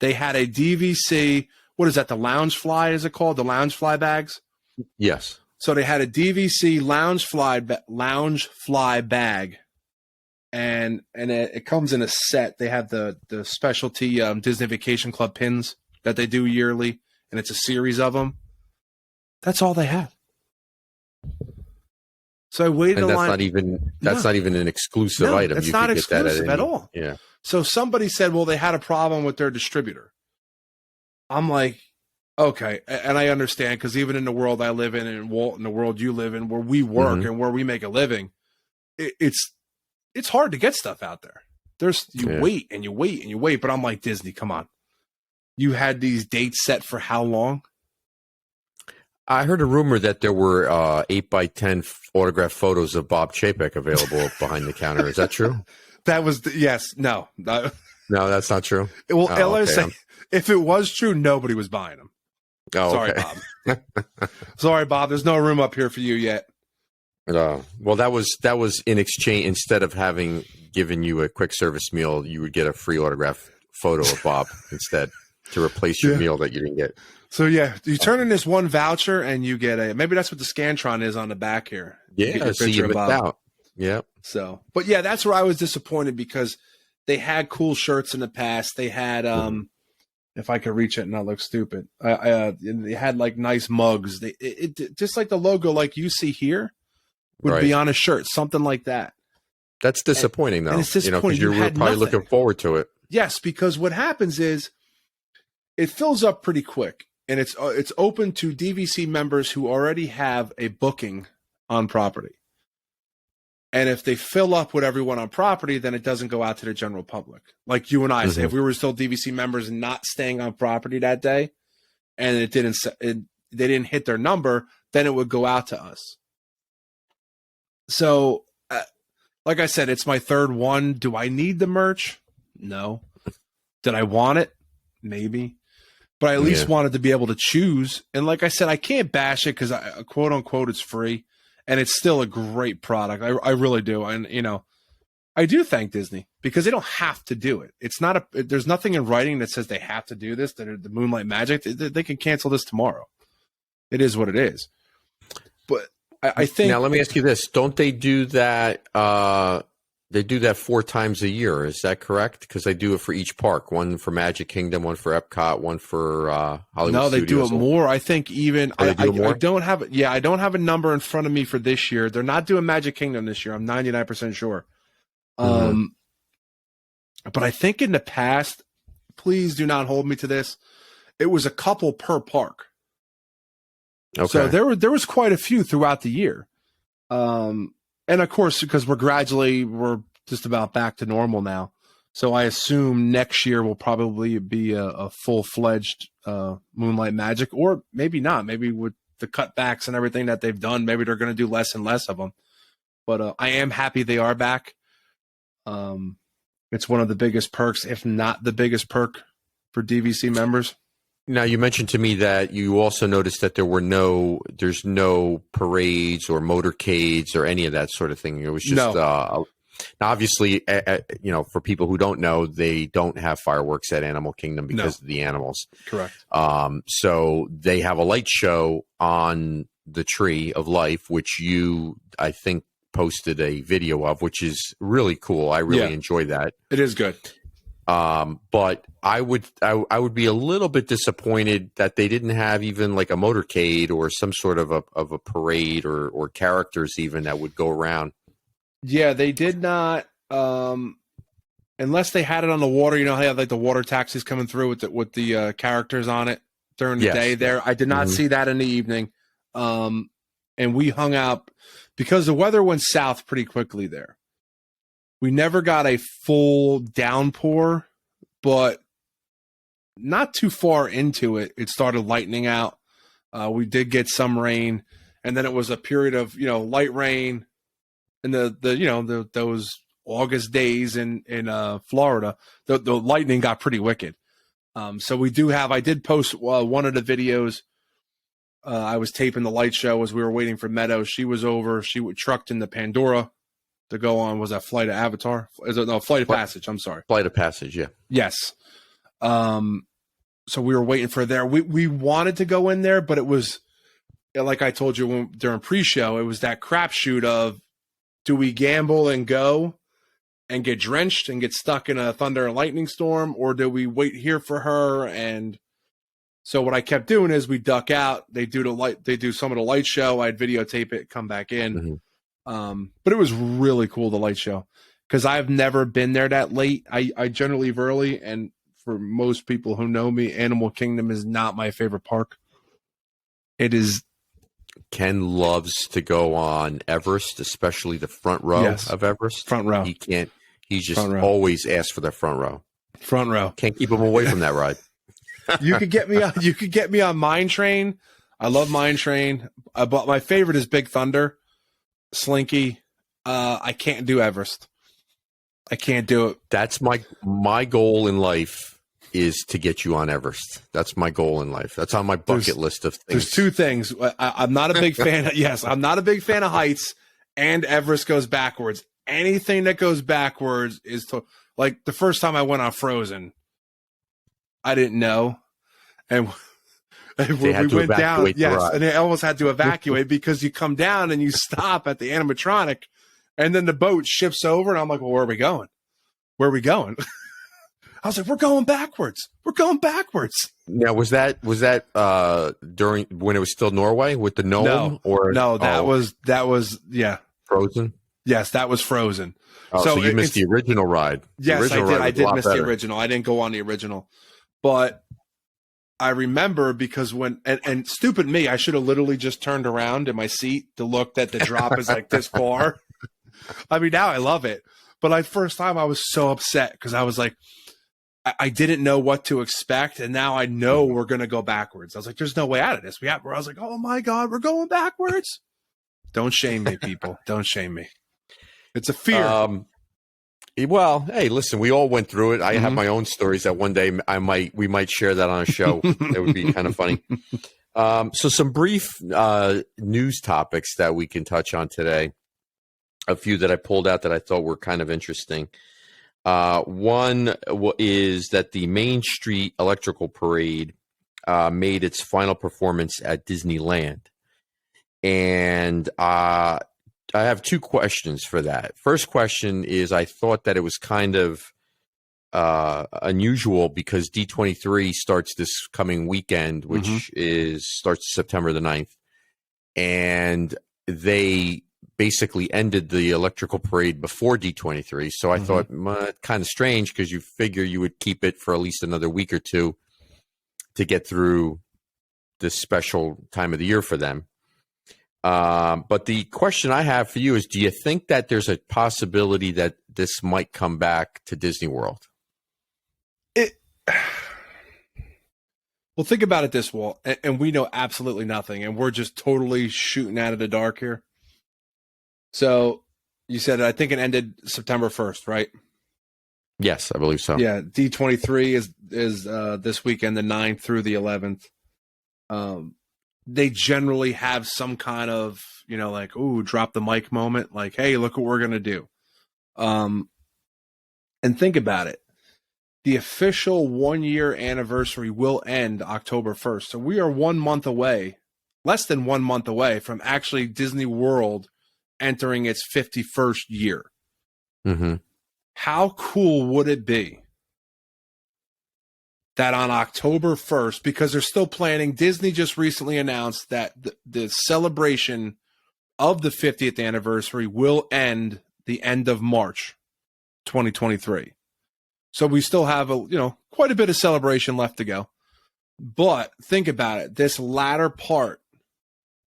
They had a DVC. What is that? The Lounge Fly, is it called? The Lounge Fly bags? Yes. So they had a DVC Lounge Fly bag. And it comes in a set. They have the specialty Disney Vacation Club pins that they do yearly, and it's a series of them. That's all they had. So I waited. And that's not even an exclusive item. It's not exclusive at all. Yeah. So somebody said, well, they had a problem with their distributor. I'm like, okay, and I understand, because even in the world I live in, and Walt, in the world you live in, where we work and where we make a living, it's hard to get stuff out there. Wait and you wait and you wait. But I'm like, Disney, come on. You had these dates set for how long? I heard a rumor that there were 8x10 autographed photos of Bob Chapek available behind the counter. Is that true? That was yes. No. No, that's not true. Well, okay. If it was true, nobody was buying them. Oh, sorry, okay. Bob. Sorry, Bob. There's no room up here for you yet. Well, that was in exchange. Instead of having given you a quick service meal, you would get a free autograph photo of Bob instead to replace your meal that you didn't get. So yeah, you turn in this one voucher and you get maybe that's what the Scantron is on the back here. Yeah, see, you missed out. Yeah. So, but yeah, that's where I was disappointed, because they had cool shirts in the past. They had if I could reach it and not look stupid, they had like nice mugs. It just like the logo, like you see here, would be on a shirt, something like that. That's disappointing, though. And it's disappointing. You were probably looking forward to it. Yes, because what happens is it fills up pretty quick, and it's open to DVC members who already have a booking on property. And if they fill up with everyone on property, then it doesn't go out to the general public. Like you and I say, if we were still DVC members and not staying on property that day, and they didn't hit their number, then it would go out to us. So, like I said, it's my third one. Do I need the merch? No. Did I want it? Maybe. But I at least wanted to be able to choose. And like I said, I can't bash it because, quote unquote, it's free. And it's still a great product. I really do. And, I do thank Disney, because they don't have to do it. It's not there's nothing in writing that says they have to do this. That the Moonlight Magic, they can cancel this tomorrow. It is what it is. But I think now, let me ask you this: don't they do that? They do that 4 times a year. Is that correct? Because they do it for each park. One for Magic Kingdom, one for Epcot, one for Hollywood No, they Studios. do it more. I think even I don't have I don't have a number in front of me for this year. They're not doing Magic Kingdom this year. I'm 99% sure. But I think in the past, please do not hold me to this, it was a couple per park. Okay. So there was quite a few throughout the year. And of course, because we're just about back to normal now. So I assume next year will probably be a full-fledged Moonlight Magic, or maybe not. Maybe with the cutbacks and everything that they've done, maybe they're going to do less and less of them. But I am happy they are back. It's one of the biggest perks, if not the biggest perk, for DVC members. Now, you mentioned to me that you also noticed that there's no parades or motorcades or any of that sort of thing. It was just, now obviously, for people who don't know, they don't have fireworks at Animal Kingdom because of the animals. Correct. So they have a light show on the Tree of Life, which you, I think, posted a video of, which is really cool. I really enjoy that. It is good. But I would be a little bit disappointed that they didn't have even like a motorcade or some sort of a parade or characters even that would go around. Yeah, they did not. Unless they had it on the water, how they have like the water taxis coming through with the characters on it during the day. There, I did not see that in the evening. And we hung out because the weather went south pretty quickly there. We never got a full downpour, but not too far into it, it started lightning out. We did get some rain, and then it was a period of light rain, and those August days in Florida, the lightning got pretty wicked. So we do have. I did post one of the videos. I was taping the light show as we were waiting for Meadow. She was over. She trucked in the Pandora to go on. Was that Flight of Avatar? Flight of Passage. I'm sorry. Flight of Passage, yeah. Yes. So we were waiting for there. We wanted to go in there, but it was, like I told you during pre-show, it was that crapshoot of, do we gamble and go and get drenched and get stuck in a thunder and lightning storm, or do we wait here for her? And so what I kept doing is we duck out. They do some of the light show. I'd videotape it, come back in. But it was really cool, the light show, because I've never been there that late. I generally leave early, and for most people who know me, Animal Kingdom is not my favorite park. It is. Ken loves to go on Everest, especially the front row of Everest. Front row. He can't. He just always asks for the front row. Front row. Can't keep him away from that ride. You could get me on. You could get me on Mine Train. I love Mine Train, but my favorite is Big Thunder. Slinky. I can't do Everest. I can't do it. That's my goal in life, is to get you on Everest. That's my goal in life. That's on my bucket list of things. There's two things. I'm not a big fan of, I'm not a big fan of heights, and Everest goes backwards. Anything that goes backwards is like the first time I went on Frozen, I didn't know. And we went down, and they almost had to evacuate because you come down and you stop at the animatronic, and then the boat shifts over, and I'm like, well, where are we going? Where are we going? I was like, we're going backwards. We're going backwards. Now, was that during when it was still Norway with the gnome? That was Frozen? Yes, that was Frozen. Oh, so you missed the original ride. Yes, I did. I did miss the original. I didn't go on the original. But I remember because and stupid me, I should have literally just turned around in my seat to look that the drop is like this far. I mean, now I love it. But first time I was so upset because I was like, I didn't know what to expect. And now I know we're going to go backwards. I was like, there's no way out of this. I was like, oh my God, we're going backwards. Don't shame me, people. Don't shame me. It's a fear. Well, hey, listen, we all went through it. I have my own stories that one day we might share that on a show. It would be kind of funny. So some brief news topics that we can touch on today. A few that I pulled out that I thought were kind of interesting. One is that the Main Street Electrical Parade made its final performance at Disneyland. And I have two questions for that. First question is, I thought that it was kind of unusual because D23 starts this coming weekend, which starts September the 9th. And they basically ended the electrical parade before D23. So I thought, kind of strange, because you figure you would keep it for at least another week or two to get through this special time of the year for them. But the question I have for you is, do you think that there's a possibility that this might come back to Disney World? Well, think about it this, Walt, and we know absolutely nothing, and we're just totally shooting out of the dark here. So you said, I think it ended September 1st, right? Yes, I believe so. Yeah, D23 is this weekend, the 9th through the 11th. They generally have some kind of, like, ooh, drop the mic moment, like, hey, look what we're gonna do. And think about it. The official 1-year anniversary will end October 1st. So we are 1 month away, less than 1 month away from actually Disney World entering its 51st year. Mm-hmm. How cool would it be that on October 1st, because they're still planning, Disney just recently announced that the celebration of the 50th anniversary will end the end of March 2023. So we still have quite a bit of celebration left to go. But think about it, this latter part,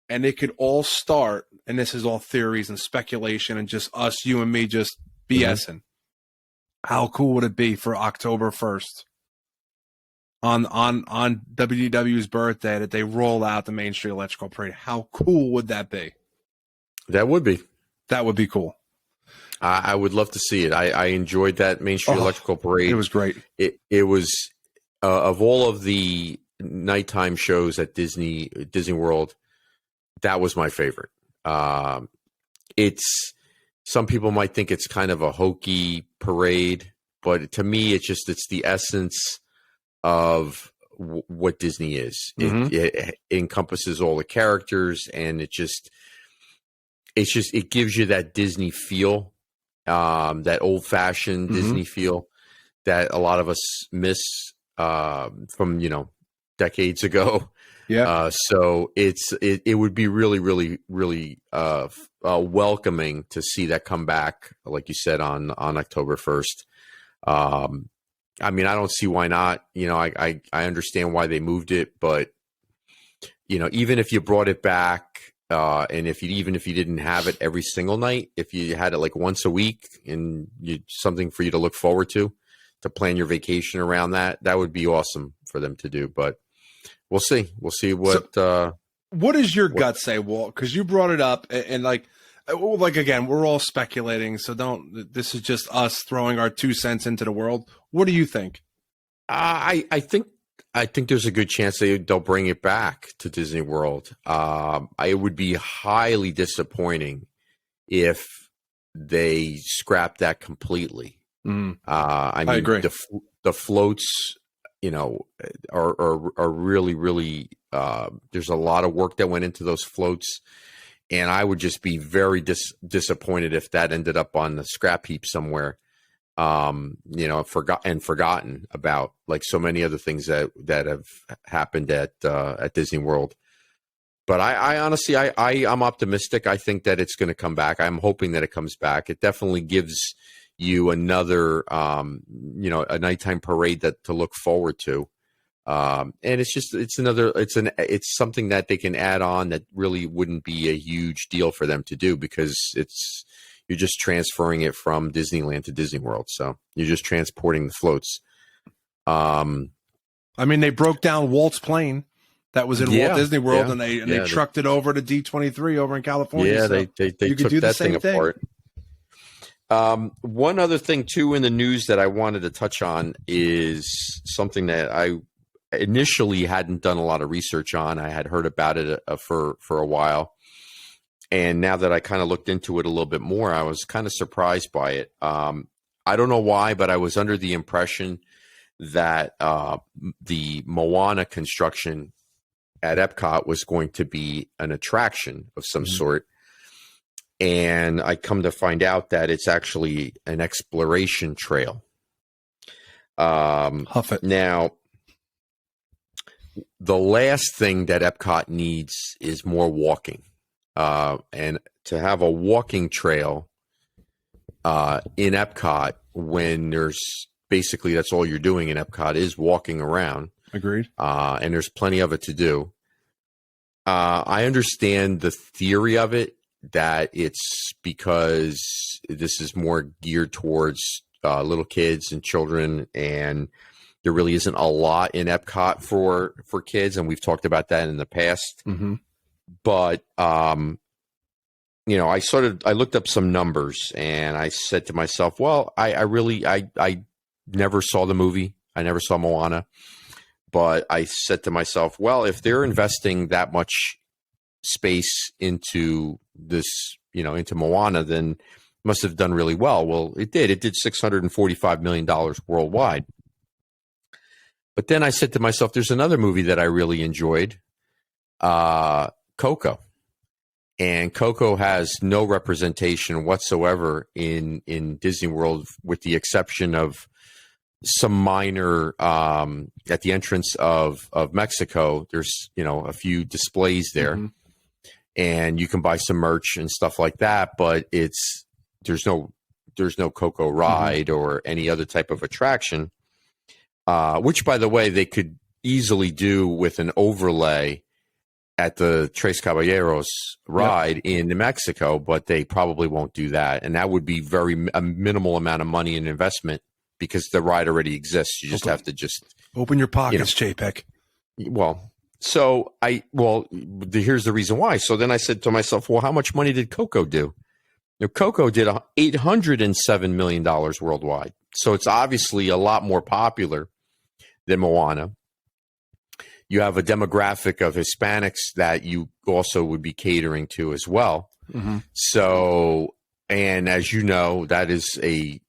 and it could all start, and this is all theories and speculation and just us, you and me, just BSing. Mm-hmm. How cool would it be for October 1st on WDW's birthday that they roll out the Main Street Electrical Parade? How cool would that be? That would be. That would be cool. I would love to see it. I enjoyed that Main Street Electrical Parade. It was great. It was of all of the nighttime shows at Disney World, that was my favorite. It's some people might think it's kind of a hokey parade, but to me, it's the essence of what Disney is. Mm-hmm. It encompasses all the characters, and it gives you that Disney feel. That old-fashioned mm-hmm. Disney feel that a lot of us miss from decades ago. Yeah. So it would be really, really, really welcoming to see that come back, like you said, on October 1st. I mean, I don't see why not. I understand why they moved it, but even if you brought it back. And if you didn't have it every single night, if you had it like once a week and something for you to look forward to plan your vacation around that would be awesome for them to do. But we'll see. We'll see what. So, what does your gut say, Walt? Because you brought it up, and like again, we're all speculating, so don't. This is just us throwing our 2 cents into the world. What do you think? I think there's a good chance they'll bring it back to Disney World. It would be highly disappointing if they scrapped that completely. I mean, agree. The floats, are really, really. There's a lot of work that went into those floats, and I would just be very disappointed if that ended up on the scrap heap somewhere. Forgotten about, like so many other things that have happened at Disney World. But I honestly, I'm optimistic. I think that it's going to come back. I'm hoping that it comes back. It definitely gives you another, a nighttime parade to look forward to. And it's something that they can add on that really wouldn't be a huge deal for them to do, because you're just transferring it from Disneyland to Disney World. So you're just transporting the floats. I mean, they broke down Walt's plane that was in Walt Disney World, and they trucked it over to D23 over in California. Yeah, so they took that thing apart. One other thing, too, in the news that I wanted to touch on is something that I initially hadn't done a lot of research on. I had heard about it for a while. And now that I kind of looked into it a little bit more, I was kind of surprised by it. I don't know why, but I was under the impression that the Moana construction at Epcot was going to be an attraction of some sort. And I come to find out that it's actually an exploration trail. Huff it. Now, the last thing that Epcot needs is more walking. And to have a walking trail in Epcot, when there's basically that's all you're doing in Epcot is walking around. Agreed. And there's plenty of it to do. I understand the theory of it, that it's because this is more geared towards little kids and children, and there really isn't a lot in Epcot for kids, and we've talked about that in the past. Mm-hmm. But you know, I looked up some numbers, and I said to myself, well, I never saw the movie. I never saw Moana, but I said to myself, well, if they're investing that much space into this, you know, into Moana, then it must have done really well. Well, it did. It did $645 million worldwide. But then I said to myself, there's another movie that I really enjoyed, Coco. And Coco has no representation whatsoever in Disney World, with the exception of some minor at the entrance of Mexico. There's, you know, a few displays there, mm-hmm. and you can buy some merch and stuff like that. But there's no Coco ride, mm-hmm. or any other type of attraction. Which, by the way, they could easily do with an overlay at the Tres Caballeros ride, yep. in Mexico, but they probably won't do that. And that would be a minimal amount of money and investment, because the ride already exists. You just have to open your pockets, you know. JPEG. Well, here's the reason why. So then I said to myself, well, how much money did Coco do? You know, Coco did $807 million worldwide. So it's obviously a lot more popular than Moana. You have a demographic of Hispanics that you also would be catering to as well. Mm-hmm. So, and as you know, that is a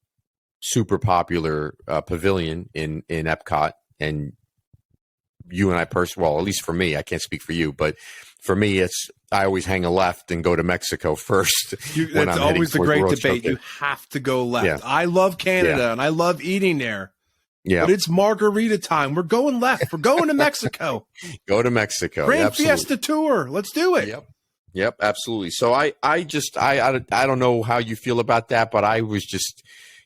super popular pavilion in Epcot. And you and I well, at least for me, I can't speak for you, but for me, I always hang a left and go to Mexico first. That's always the great debate. You have to go left. Yeah. I love Canada, and I love eating there. Yeah, but it's margarita time. We're going left. We're going to Mexico. Go to Mexico. Grand Fiesta tour. Let's do it. Yep, absolutely. So I don't know how you feel about that, but I was just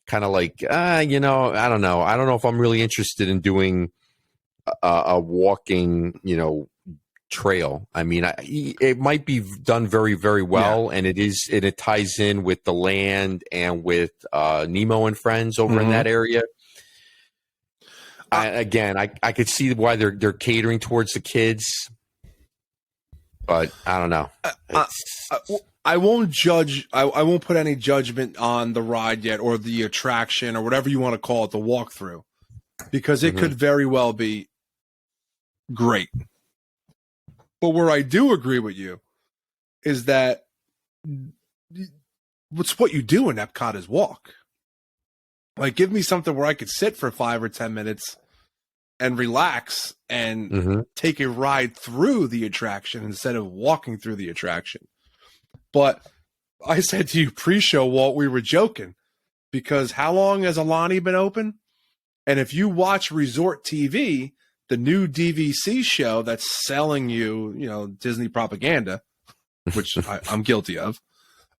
kind of like, you know, I don't know. I don't know if I'm really interested in doing a walking, you know, trail. I mean, it might be done very, very well, and it ties in with the land and with Nemo and Friends over, mm-hmm. in that area. I could see why they're catering towards the kids, but I don't know. I won't judge. I won't put any judgment on the ride yet, or the attraction, or whatever you want to call it, the walkthrough, because it, mm-hmm. could very well be great. But where I do agree with you is that what you do in Epcot is walk. Like, give me something where I could sit for 5 or 10 minutes and relax and, mm-hmm. take a ride through the attraction instead of walking through the attraction. But I said to you pre-show, Walt, we were joking, because how long has Alani been open? And if you watch Resort TV, the new DVC show that's selling you, you know, Disney propaganda, which I'm guilty of.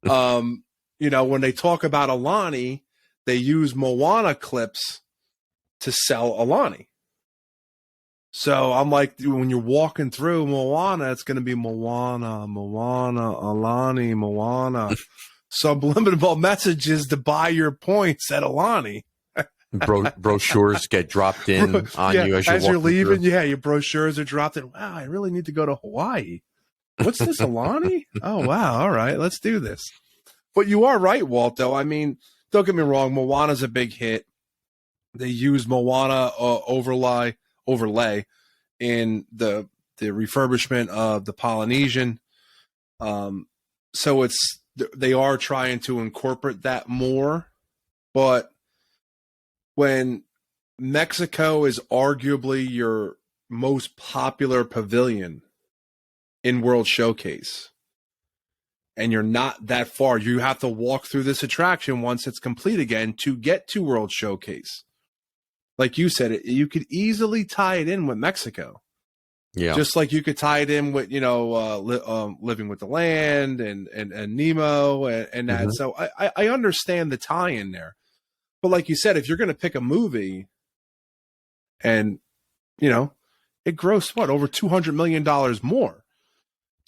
You know, when they talk about Alani, they use Moana clips to sell Alani. So I'm like, when you're walking through Moana, it's going to be Moana, Alani, Moana. Subliminal messages to buy your points at Alani. Brochures get dropped in on you as you're leaving. Through. Yeah, your brochures are dropped in. Wow, I really need to go to Hawaii. What's this, Alani? Oh, wow. All right, let's do this. But you are right, Walt, though. I mean, don't get me wrong. Moana's a big hit. They use Moana overlay in the refurbishment of the Polynesian. So they are trying to incorporate that more. But when Mexico is arguably your most popular pavilion in World Showcase, and you're not that far, you have to walk through this attraction once it's complete again to get to World Showcase. Like you said, you could easily tie it in with Mexico. Yeah. Just like you could tie it in with, you know, Living with the Land and Nemo and that. Mm-hmm. So I understand the tie-in there. But like you said, if you're going to pick a movie and, you know, it grossed, over $200 million more.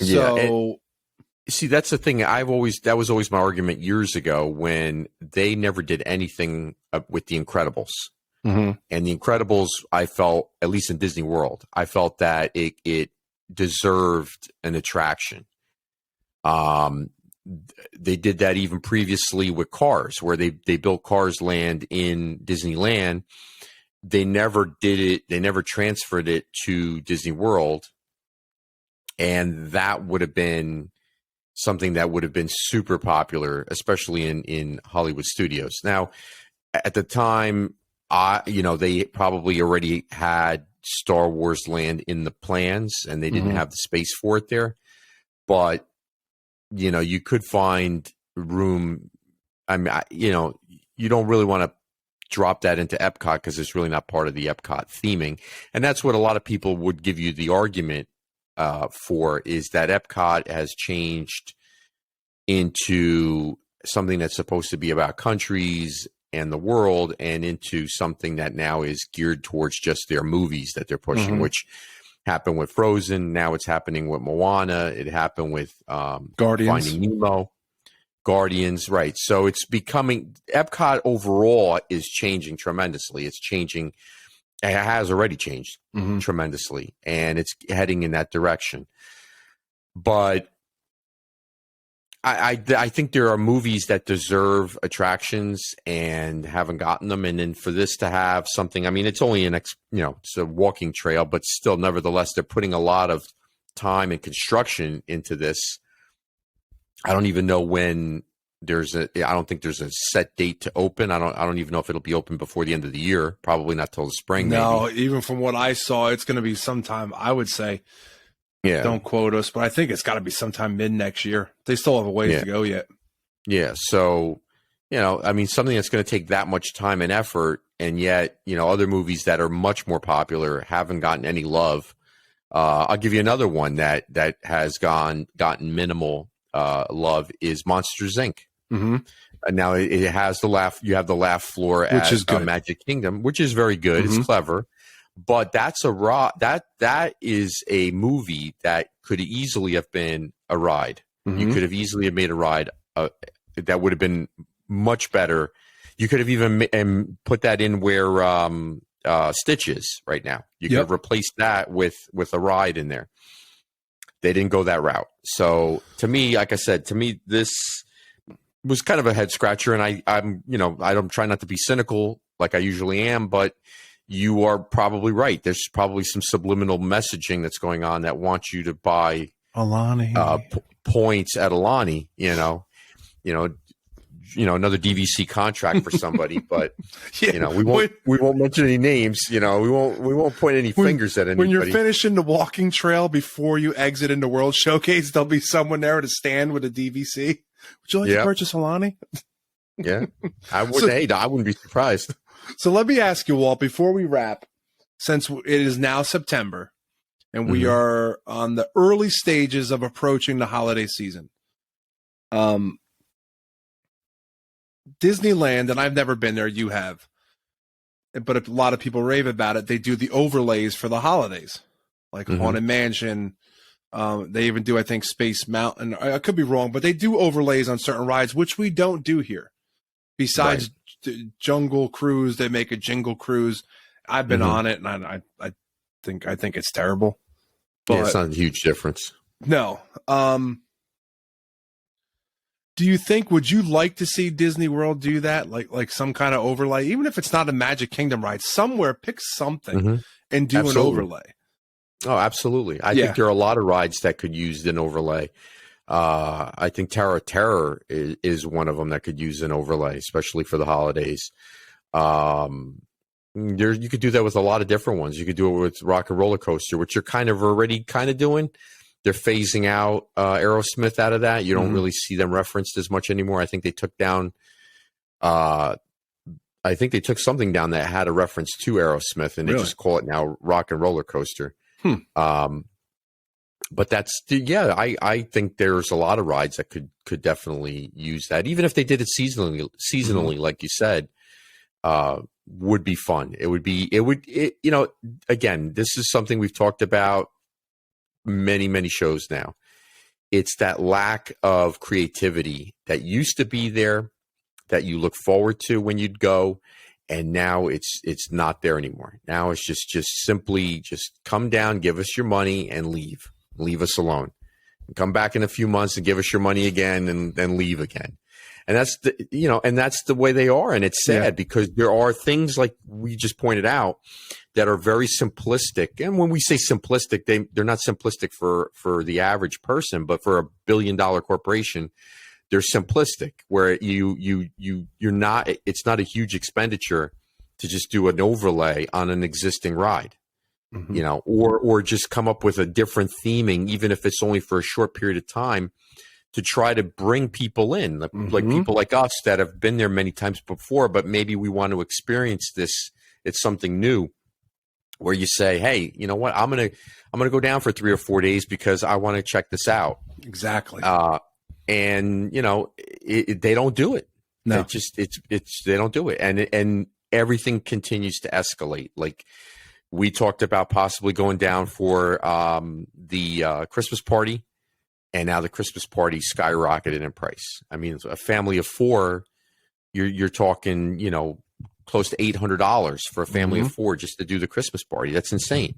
So, see, that's the thing. That was always my argument years ago when they never did anything with The Incredibles. Mm-hmm. And The Incredibles, I felt, at least in Disney World, I felt that it deserved an attraction. They did that even previously with Cars, where they built Cars Land in Disneyland. They never did it. They never transferred it to Disney World. And that would have been something that would have been super popular, especially in Hollywood studios. Now, at the time, they probably already had Star Wars Land in the plans, and they didn't have the space for it there. But you could find room. I mean, you don't really want to drop that into Epcot because it's really not part of the Epcot theming. And that's what a lot of people would give you the argument for, is that Epcot has changed into something that's supposed to be about countries and the world, and into something that now is geared towards just their movies that they're pushing, which happened with Frozen. Now it's happening with Moana. It happened with Guardians. Finding Nemo, Guardians, right? So it's becoming, Epcot overall is changing tremendously. It's changing. It has already changed tremendously, and it's heading in that direction. But I think there are movies that deserve attractions and haven't gotten them. And then for this to have something, I mean, it's only it's a walking trail, but still, nevertheless, they're putting a lot of time and construction into this. I don't even know when I don't think there's a set date to open. I don't even know if it'll be open before the end of the year. Probably not till the spring. No, maybe. Even from what I saw, it's going to be sometime, I would say. Yeah. Don't quote us, but I think it's got to be sometime mid next year. They still have a ways to go yet. Yeah. So, I mean, something that's going to take that much time and effort, and yet, other movies that are much more popular haven't gotten any love. I'll give you another one that has gotten minimal love, is Monsters, Inc. Now it has you have the laugh floor, which is good. Magic Kingdom, which is very good. It's clever. But that's that is a movie that could easily have been a ride. You could have easily have made a ride that would have been much better. You could have even put that in where Stitch is right now. You could have replaced that with a ride in there. They didn't go that route. So to me, like I said, this was kind of a head scratcher. And I don't try not to be cynical like I usually am, but you are probably right. There's probably some subliminal messaging that's going on that wants you to buy Alani points at Alani. Another DVC contract for somebody, but we won't mention any names. We won't point any fingers at anybody. When you're finishing the walking trail before you exit into World Showcase, there'll be someone there to stand with a DVC. Would you like to purchase Alani? Yeah, I wouldn't. I wouldn't be surprised. So let me ask you, Walt, before we wrap, since it is now September and we are on the early stages of approaching the holiday season, Disneyland, and I've never been there, you have, but a lot of people rave about it. They do the overlays for the holidays, like Haunted Mansion. They even do, I think, Space Mountain. I could be wrong, but they do overlays on certain rides, which we don't do here. Besides Jungle Cruise, they make a Jingle Cruise. I've been on it, and I think it's terrible. But it's not a huge difference. No. Do you think, would you like to see Disney World do that? Like some kind of overlay, even if it's not a Magic Kingdom ride, somewhere, pick something and do an overlay. Oh, absolutely. I think there are a lot of rides that could use an overlay. I think Tower of Terror is one of them that could use an overlay, especially for the holidays. You could do that with a lot of different ones. You could do it with Rock and Roller Coaster, which you're already doing. They're phasing out Aerosmith out of that. You don't really see them referenced as much anymore. I think they took down. I think they took something down that had a reference to Aerosmith, and they just call it now Rock and Roller Coaster. But that's I think there's a lot of rides that could definitely use that, even if they did it seasonally, like you said. Would be fun. Again, this is something we've talked about many shows now. It's that lack of creativity that used to be there, that you look forward to when you'd go, And now it's not there anymore. Now it's just simply just come down, give us your money, and leave us alone. And come back in a few months and give us your money again, and then leave again. And that's the way they are. And it's sad because there are things like we just pointed out that are very simplistic. And when we say simplistic, they're not simplistic for the average person, but for $1 billion corporation, they're simplistic, where you're not, it's not a huge expenditure to just do an overlay on an existing ride, or just come up with a different theming, even if it's only for a short period of time, to try to bring people in, like people like us that have been there many times before, but maybe we want to experience this. It's something new, where you say, hey, you know what? I'm going to go down for 3 or 4 days because I want to check this out. Exactly. And they don't do it. No, they don't do it. And everything continues to escalate. Like we talked about possibly going down for the Christmas party. And now the Christmas party skyrocketed in price. I mean, a family of 4, you're talking, close to $800 for a family of 4 just to do the Christmas party. That's insane.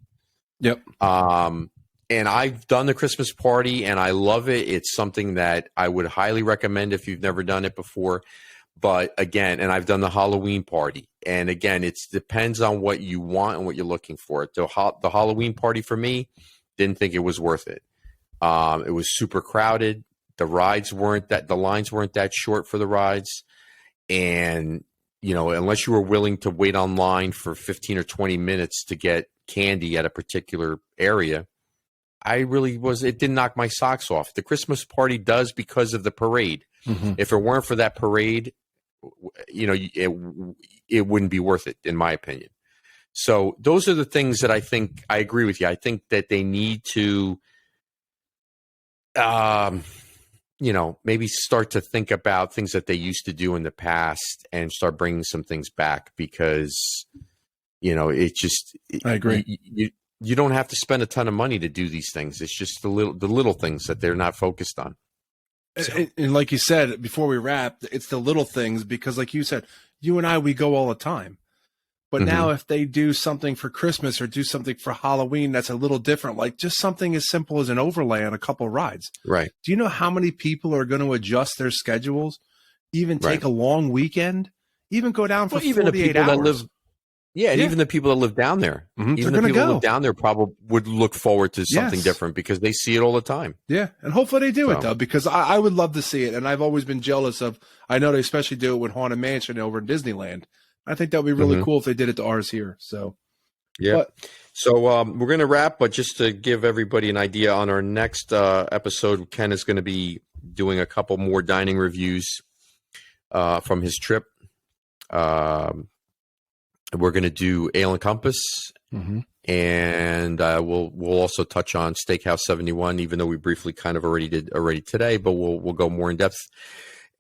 Yep. And I've done the Christmas party and I love it. It's something that I would highly recommend if you've never done it before. But again, and I've done the Halloween party. And again, it depends on what you want and what you're looking for. The Halloween party for me, didn't think it was worth it. It was super crowded. The lines weren't that short for the rides. And, unless you were willing to wait online for 15 or 20 minutes to get candy at a particular area, it didn't knock my socks off. The Christmas party does because of the parade. If it weren't for that parade, it wouldn't be worth it, in my opinion. So those are the things that I think I agree with you. I think that they need to, maybe start to think about things that they used to do in the past and start bringing some things back because, I agree. You don't have to spend a ton of money to do these things. It's just the little things that they're not focused on. So. And like you said, before we wrap, it's the little things because like you said, you and I, we go all the time. But now if they do something for Christmas or do something for Halloween, that's a little different. Like just something as simple as an overlay on a couple of rides. Right. Do you know how many people are going to adjust their schedules, even take a long weekend, even go down for 48 hours? And even the people that live down there, even the people that live down there probably would look forward to something different because they see it all the time. Yeah. And hopefully they do it though, because I would love to see it. And I've always been jealous of, I know they especially do it with Haunted Mansion over in Disneyland. I think that would be really cool if they did it to ours here. So, yeah. So we're going to wrap, but just to give everybody an idea, on our next episode, Ken is going to be doing a couple more dining reviews from his trip. We're going to do Ale and Compass, and we'll also touch on Steakhouse 71, even though we briefly kind of already did today, but we'll go more in depth.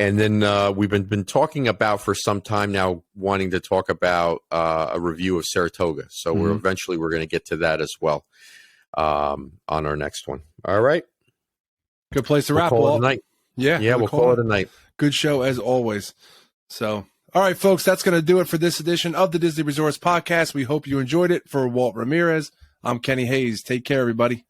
And then we've been talking about for some time now, wanting to talk about a review of Saratoga. So we're going to get to that as well on our next one. All right. Good place to wrap, Walt. Yeah, we'll call it a night. Good show as always. So, all right, folks, that's going to do it for this edition of the Disney Resorts Podcast. We hope you enjoyed it. For Walt Ramirez, I'm Kenny Hayes. Take care, everybody.